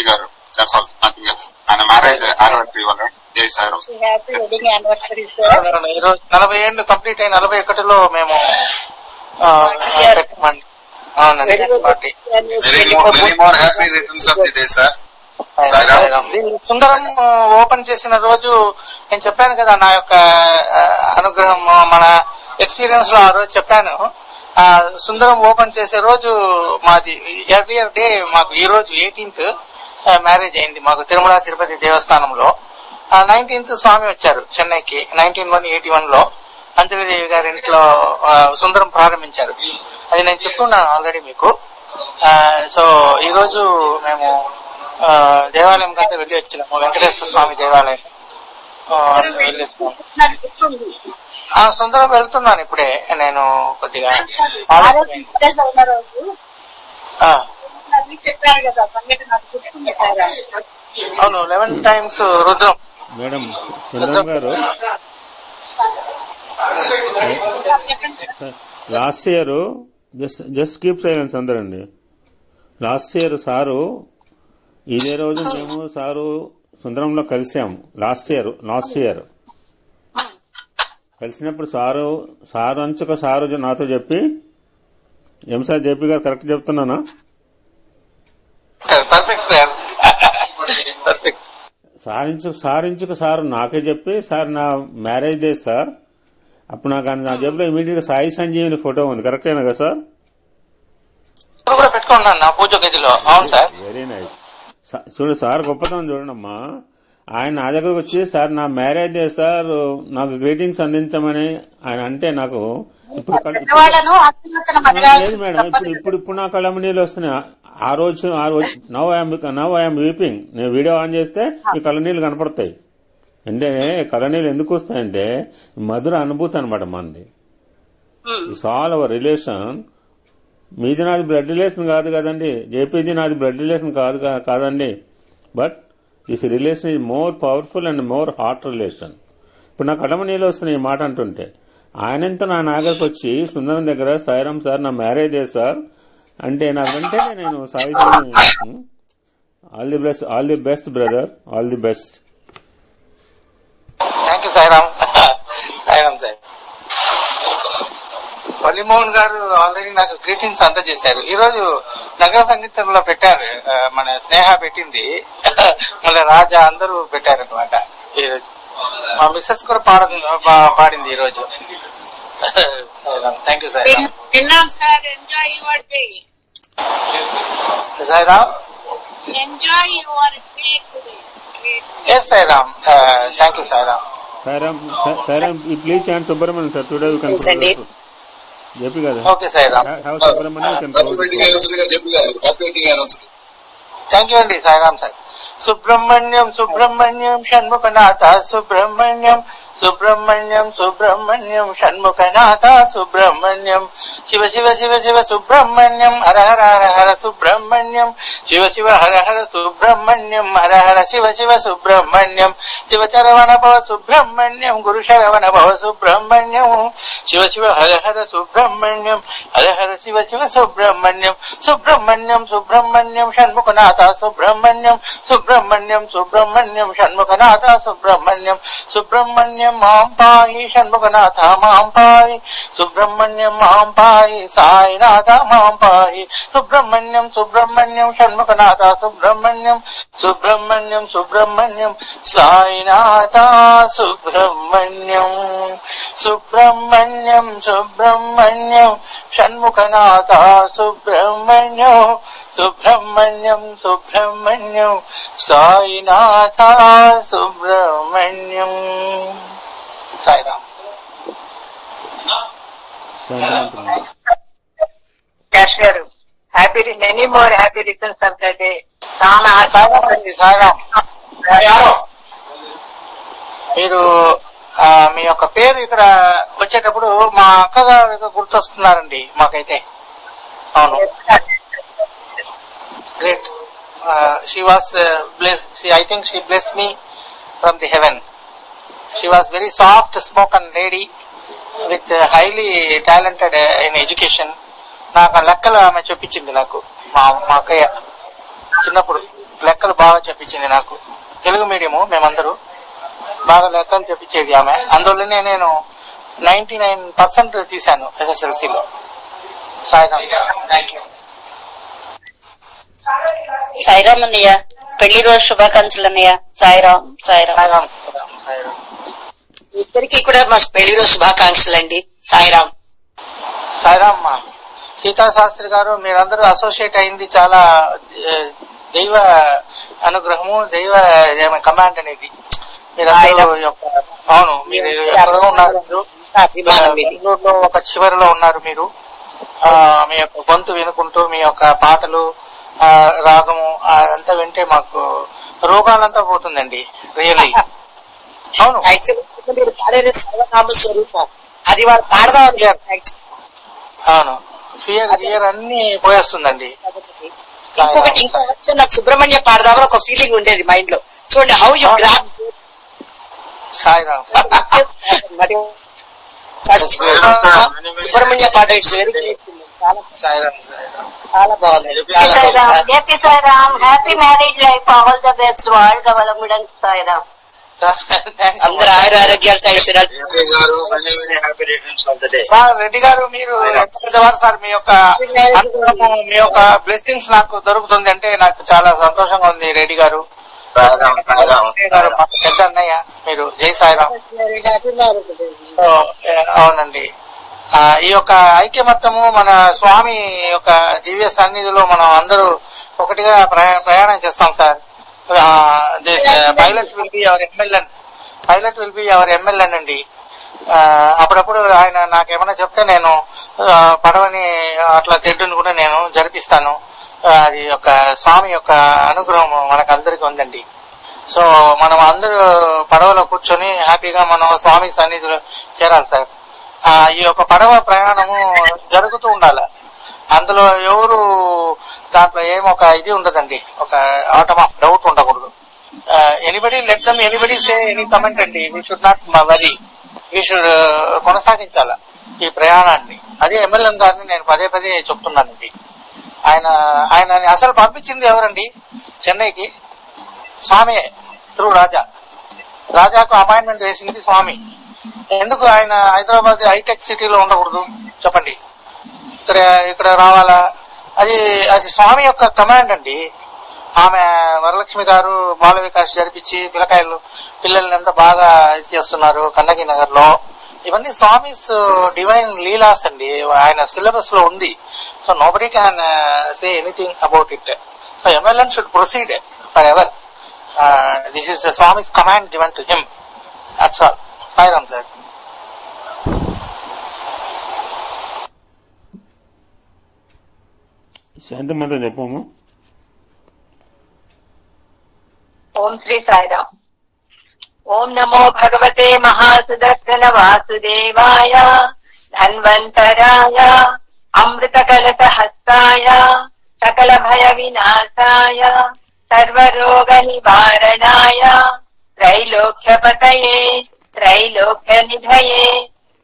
Speaker 6: gar. That's all, nothing else. And a marriage anniversary wala. Jai Saram.
Speaker 4: Happy wedding anniversary sir.
Speaker 5: 40 ఏళ్ళు complete అయిన 41లో మేము పెట్టమండి. అవునండి, party.
Speaker 6: Many more happy returns of the day, sir.
Speaker 5: Sundaram open చేసిన రోజు నేను చెప్పాను కదా నా యొక్క అనుగ్రహం, మన ఎక్స్పీరియన్స్ లో ఆ రోజు చెప్పాను. ఆ సుందరం ఓపెన్ చేసే రోజు మాది ఎవ్రీ డే మాకు ఈ రోజు 18th మ్యారేజ్ అయింది మాకు తిరుమల తిరుపతి దేవస్థానంలో. 19th స్వామి వచ్చారు చెన్నైకి 1981 లో అంజలిదేవి గారి ఇంట్లో సుందరం ప్రారంభించారు. అది నేను చెప్పుకున్నాను ఆల్రెడీ మీకు. సో ఈ రోజు మేము దేవాలయం కంటే వెళ్ళి వచ్చినాము, వెంకటేశ్వర స్వామి దేవాలయం వెళ్ళి. సుందరం వెళ్తున్నాను ఇప్పుడే, నేను కొద్దిగా
Speaker 4: చెప్పారు కదా సంఘటన నాకు గుర్తుంది సార్.
Speaker 5: అవును, 11 times రుద్రం.
Speaker 1: మేడం చంద్రం గారు, last year just keep silence అందరండి. లాస్ట్ ఇయర్ సారు ఇదే రోజు మేము సారు సుందరంలో కలిసాము. లాస్ట్ ఇయర్ కలిసినప్పుడు సారు అంచుక సారు నాతో చెప్పి, ఏం సార్ జేపీ గారు కరెక్ట్ చెప్తున్నానా?
Speaker 5: Perfect sir, perfect.
Speaker 1: సారించుకు సారు నాకే చెప్పి, సార్ నా మ్యారేజ్ డే సార్. అప్పుడు నాకు నా జేబులో ఇమీడియట్ గా సాయి సంజీవిని ఫోటో ఉంది, కరెక్టేనా కదా సార్?
Speaker 5: కూడా పెట్టుకున్నాను నా పూజ గదిలో. అవును సార్,
Speaker 1: వెరీ నైస్. చూడు సార్ గొప్పతనం చూడండమ్మా. ఆయన నా దగ్గరకు వచ్చి, సార్ నా మ్యారేజ్ డే సార్, నాకు గ్రీటింగ్స్ అందించమని ఆయన అంటే నాకు ఇప్పుడు లేదు మేడం, ఇప్పుడు నా కళ్ళ నీళ్ళు వస్తున్నాయి. ఆ రోజు నవ్ ఐఎమ్ వీపింగ్. నేను వీడియో ఆన్ చేస్తే ఈ కళ్ళ నీళ్ళు కనపడతాయి. అంటే కళ్ళ నీళ్ళు ఎందుకు వస్తాయంటే మధుర అనుభూతి అనమాట మనది. It's all our relation. మీది నాది బ్లడ్ రిలేషన్ కాదు కదండి, జేపీది నాది బ్లడ్ రిలేషన్ కాదండి. But this relation is more powerful and more heart relation. ఇప్పుడు నాకు కడమ నీళ్ళు వస్తున్నాయి ఈ మాట అంటుంటే. ఆయనంతా నా నాగరికి వచ్చి సుందరం దగ్గర, సాయిరాం సార్ నా మ్యారేజ్ డే సార్ అంటే నాకు వెంటనే నేను Sai all the best brother, all the best.
Speaker 5: Thank you Sairam. Sairam sir. Vallimohan గారు ఆల్రెడీ నాకు గ్రీటింగ్స్ అందజేశారు. ఈ రోజు నగర సంగీతంలో పెట్టారు, మన స్నేహ పెట్టింది, మళ్ళీ రాజా అందరూ పెట్టారనమాట. ఈ రోజు మా మిస్సెస్ కూడా పాడింది ఈ రోజు. Thank you Sairam.
Speaker 2: Sir enjoy your day.
Speaker 5: Sairam,
Speaker 2: enjoy your day today.
Speaker 5: Yes Sairam. Thank you Sairam.
Speaker 1: Sairam please chant Subrahmanyam sir. Today you can JP గారు.
Speaker 5: ఓకే సాయిరాం. థ్యాంక్ యూ అండి సాయిరాం సార్. సుబ్రహ్మణ్యం సుబ్రహ్మణ్యం షణ్ముఖనాథ సుబ్రహ్మణ్యం సుబ్రహ్మణ్యం సుబ్రహ్మణ్యం షణ్ముఖనాథ సుబ్రహ్మణ్యం శివ శివ శివ శివ సుబ్రహ్మణ్యం హర హర హర హర సుబ్రహ్మణ్యం శివ శివ హర హర సుబ్రహ్మణ్యం హర హర శివ శివ సుబ్రహ్మణ్యం శివ చరవణ భవ సుబ్రహ్మణ్యం గురు శరవణ భవ సుబ్రహ్మణ్యం శివ శివ హర హర సుబ్రహ్మణ్యం హర హర శివ శివ సుబ్రహ్మణ్యం సుబ్రహ్మణ్యం సుబ్రహ్మణ్యం షణ్ముఖనాథ సుబ్రహ్మణ్యం సుబ్రహ్మణ్యం సుబ్రహ్మణ్యం షణ్ముఖనాథ సుబ్రహ్మణ్యం సుబ్రహ్మణ్యం మాం పాయి షణ్ముఖనాథ మాం పాయి సుబ్రహ్మణ్యం మాం పాయి సాయినాథ మాం పాయి సుబ్రహ్మణ్యం సుబ్రహ్మణ్యం షణ్ముఖనాథ సుబ్రహ్మణ్యం సుబ్రహ్మణ్యం సుబ్రహ్మణ్యం సాయినాథ సుబ్రహ్మణ్యం సుబ్రహ్మణ్యం సుబ్రహ్మణ్యం షణ్ముఖనాథ సుబ్రహ్మణ్యం సుబ్రహ్మణ్యం సుబ్రహ్మణ్యం సాయినాథ సుబ్రహ్మణ్యం సాయిరామ్.
Speaker 2: క్యాష్ గారు happy many more happy returns of the day. చాలా
Speaker 5: సాయిరామ్. మీరు మీ యొక్క పేరు ఇక్కడ వచ్చేటప్పుడు మా అక్కగారు గుర్తొస్తున్నారండి మాకైతే. అవును, great. She was blessed. I think she blessed me from the haven. She was very soft spoken lady with highly talented in education. నాకు ఆ లెక్కలు ఆమె చెప్పించింది నాకు. మా అక్కయ్య చిన్నప్పుడు లెక్కలు బాగా చెప్పించింది నాకు. తెలుగు మీడియము మేమందరూ బాగా లెక్కలు చెప్పించేది ఆమె. అందువల్లనే నేను 99% తీశాను SSLCలో. సాయిరామ్. Thank you.
Speaker 7: సాయిరామ్ అన్నయ్య, పెళ్లి రోజు శుభాకాంక్షలు అన్నయ్య. సాయిరామ్. సాయిరామ్.
Speaker 5: సాయిరామ్.
Speaker 8: ఇద్దరికి కూడా మా పెళ్లి రోజు శుభాకాంక్షలు అండి. సాయిరామ్.
Speaker 5: సాయిరామ్. సీతా శాస్త్రి గారు, మీరందరూ అసోసియేట్ అయింది చాలా దైవ అనుగ్రహము, దైవ కమాండ్ అనేది. మీరందరూ అవును, మీరు ఎక్కడో ఉన్నారు. బెంగళూరులో ఒక చివరిలో ఉన్నారు మీరు. మీ యొక్క గొంతు వినుకుంటూ మీ యొక్క పాటలు రాగము అదంతా వింటే మాకు రోగాలంతా పోతుందండి. రియల్లీ అవును.
Speaker 8: మీరు పాడేది సర్వనామ స్వరూపం, అది వాళ్ళు పాడదాం.
Speaker 5: అవును, ఫియర్ అన్ని పోయేస్తుందండి.
Speaker 8: ఇంకొకటి నాకు సుబ్రహ్మణ్య పాడదామని ఒక ఫీలింగ్ ఉండేది మైండ్ లో. చూడండి how you grab.
Speaker 5: Sairam.
Speaker 8: Subrahmanya పాట ఇట్స్ వెరీ గ్రేట్. చాలా బాగుంది.
Speaker 7: Happy Sairam. Happy marriage life. All the best. World development. Sairam.
Speaker 8: అందరూ ఆయుర ఆరోగ్యాలతో ఐశ్వర్యాలు.
Speaker 5: సార్ రెడ్డి గారు, మీరు సార్ మీ యొక్క మీ యొక్క బ్లెస్సింగ్స్ నాకు దొరుకుతుంది అంటే నాకు చాలా సంతోషంగా ఉంది. రెడ్డి గారు మాకు పెద్ద అన్నయ్య మీరు. జై సాయిరామ్. అవునండి, ఈ యొక్క ఐక్యమత్యము మన స్వామి యొక్క దివ్య సన్నిధిలో మనం అందరూ ఒకటిగా ప్రయాణం చేస్తాం sir. Pilot will be our MLA. Pilot will be our MLA అండి. అప్పుడప్పుడు ఆయన నాకేమైనా చెప్తే నేను పడవని అట్లా తెడ్డుని కూడా నేను జరిపిస్తాను. అది ఒక స్వామి యొక్క అనుగ్రహం మనకందరికి ఉందండి. సో మనం అందరూ పడవలో కూర్చొని హ్యాపీగా మనం స్వామి సన్నిధిలో చేరాలి సార్. ఈ యొక్క పడవ ప్రయాణము జరుగుతూ ఉండాలి. అందులో ఎవరు దాంట్లో ఏమొక ఇది ఉండదండి, ఒక ఆటమ్ ఆఫ్ డౌట్ ఉండకూడదు. Anybody let them anybody say any comment అండి. We should not worry. We should కొనసాగించాల ఈ ప్రయాణాన్ని. అదే ఎమ్మెల్యే గారిని నేను పదే పదే చెప్తున్నానండి. ఆయన అసలు పంపించింది ఎవరండి చెన్నైకి? స్వామి త్రూ రాజాకు అపాయింట్మెంట్ వేసింది స్వామి. ఎందుకు ఆయన హైదరాబాద్ హైటెక్ సిటీలో ఉండకూడదు చెప్పండి? ఇక్కడ రావాలా? అది స్వామి యొక్క కమాండ్ అండి. ఆమె వరలక్ష్మి గారు బాల వికాస్ జరిపించి పిల్లల్ని ఎంత బాగా ఇది చేస్తున్నారు కన్నకి నగర్ లో. ఇవన్నీ స్వామిస్ డివైన్ లీలాస్ అండి. ఆయన సిలబస్ లో ఉంది. So nobody can say anything about it. So MLA should proceed for ever. This is the Swami's command given to him. That's all. Sairam sir.
Speaker 1: శాంతమంతా చెప్పము.
Speaker 2: ఓం శ్రీ సాయిరామ్. ఓం నమో భగవతే మహాసుదర్శన వాసుదేవాయ ధన్వంతరాయ అమృత కలశ హస్తాయ సకల భయ వినాశాయ సర్వరోగ నివారణాయ త్రైలోక్యపతయే త్రైలోక్య నిధయే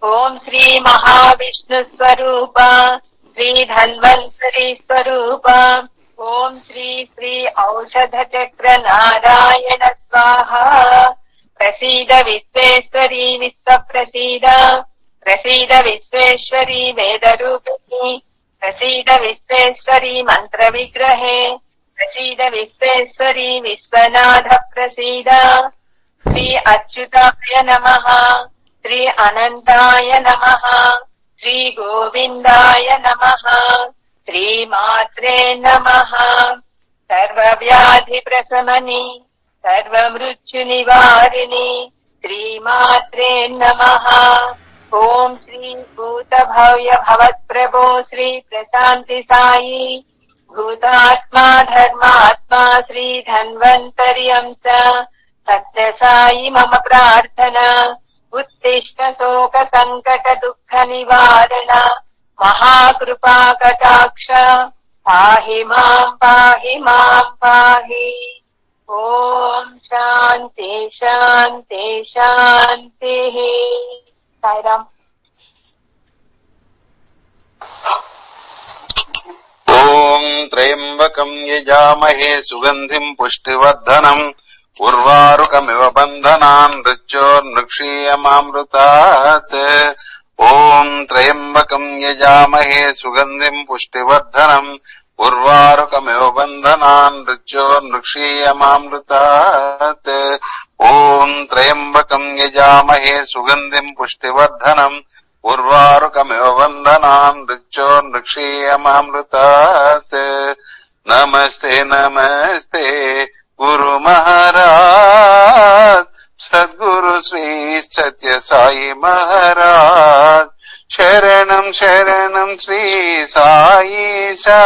Speaker 2: ఓం శ్రీ మహావిష్ణు స్వరూప శ్రీ ధన్వంతరి స్వరూప ఓం శ్రీ శ్రీ ఔషధ చక్ర నారాయణ స్వాహ ప్రసీద విశ్వేశ్వరీ విశ్వ ప్రసీద ప్రసీద విశ్వేశ్వరీ వేద రూపిణి ప్రసీద విశ్వేశ్వరీ మంత్ర విగ్రహే ప్రసీద విశ్వేశ్వరీ విశ్వనాథ ప్రసీద శ్రీ అచ్యుతాయ నమః శ్రీ అనంతాయ నమః శ్రీ గోవిందాయ నమః శ్రీ మాత్రే నమః సర్వవ్యాధి ప్రశమని సర్వమృత్యు నివారిణి శ్రీమాత్రే నమః ఓం శ్రీ భూత భవ్య భవత్ప్రభో శ్రీ ప్రశాంతి సాయి భూతాత్మా ధర్మాత్మా శ్రీ ధన్వంతరి అంశ సత్య సాయి మమ ప్రార్థన ఉత్తిష్ట శోక సంకట దుఃఖ నివారణ మహాకృపా కటాక్ష పాహి మాం పాహి మాం పాహి. ఓం శాంతి శాంతి శాంతి. సాయిరామ్.
Speaker 9: ఓం త్రయంబకం యజామహే సుగంధిం పుష్టివర్ధనం ఉర్వారుకమివ బంధనాన్ మృత్యోర్నృక్షీయమామృతాత్. ఓం త్రయంబకం యజామహే సుగంధిం పుష్టివర్ధనం ఉర్వారుకమివ బంధనాన్ మృత్యోర్నృక్షీయమామృతాత్. ఓం త్రయంబకం యజామహే సుగంధిం పుష్టివర్ధనం ఉర్వారుకమివ బంధనాన్ మృత్యోర్నృక్షీయమామృతాత్. నమస్తే నమస్తే గురు మహారాజ్ సద్గురు శ్రీ సత్య సాయి మహారాజ్. శరణం శరణం శ్రీ సాయిషా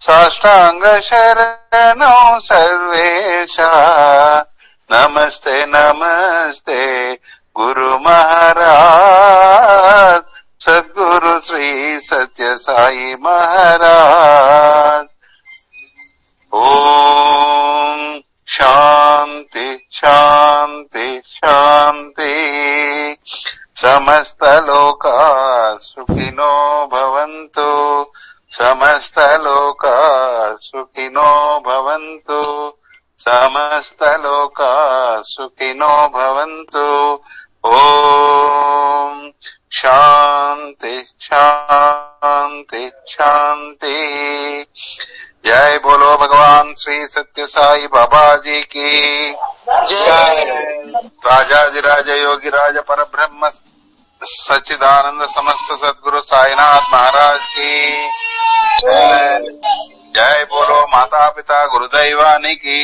Speaker 9: సాష్టాంగ శరణం సర్వేశ. నమస్తే నమస్తే గురు మహారాజ్ సద్గురు శ్రీ సత్య సాయి మహారాజ్. ఓం శాంతి శాంతి శాంతి. సమస్త లోకా సుఖినో భవంతు సమస్త లోకా సుఖినో భవంతు సమస్త లోకా సుఖినో భవంతు. ఓం శాంతి శాంతి శాంతి. जय बोलो भगवान श्री सत्य साई बाबा जी की जय. राजाधिराज योगी राज पर ब्रह्म सच्चिदानंद समस्त सद्गुरु साईनाथ महाराज की जय. जय बोलो माता पिता गुरुदैवानी की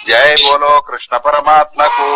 Speaker 9: जय. बोलो कृष्ण परमात्मा को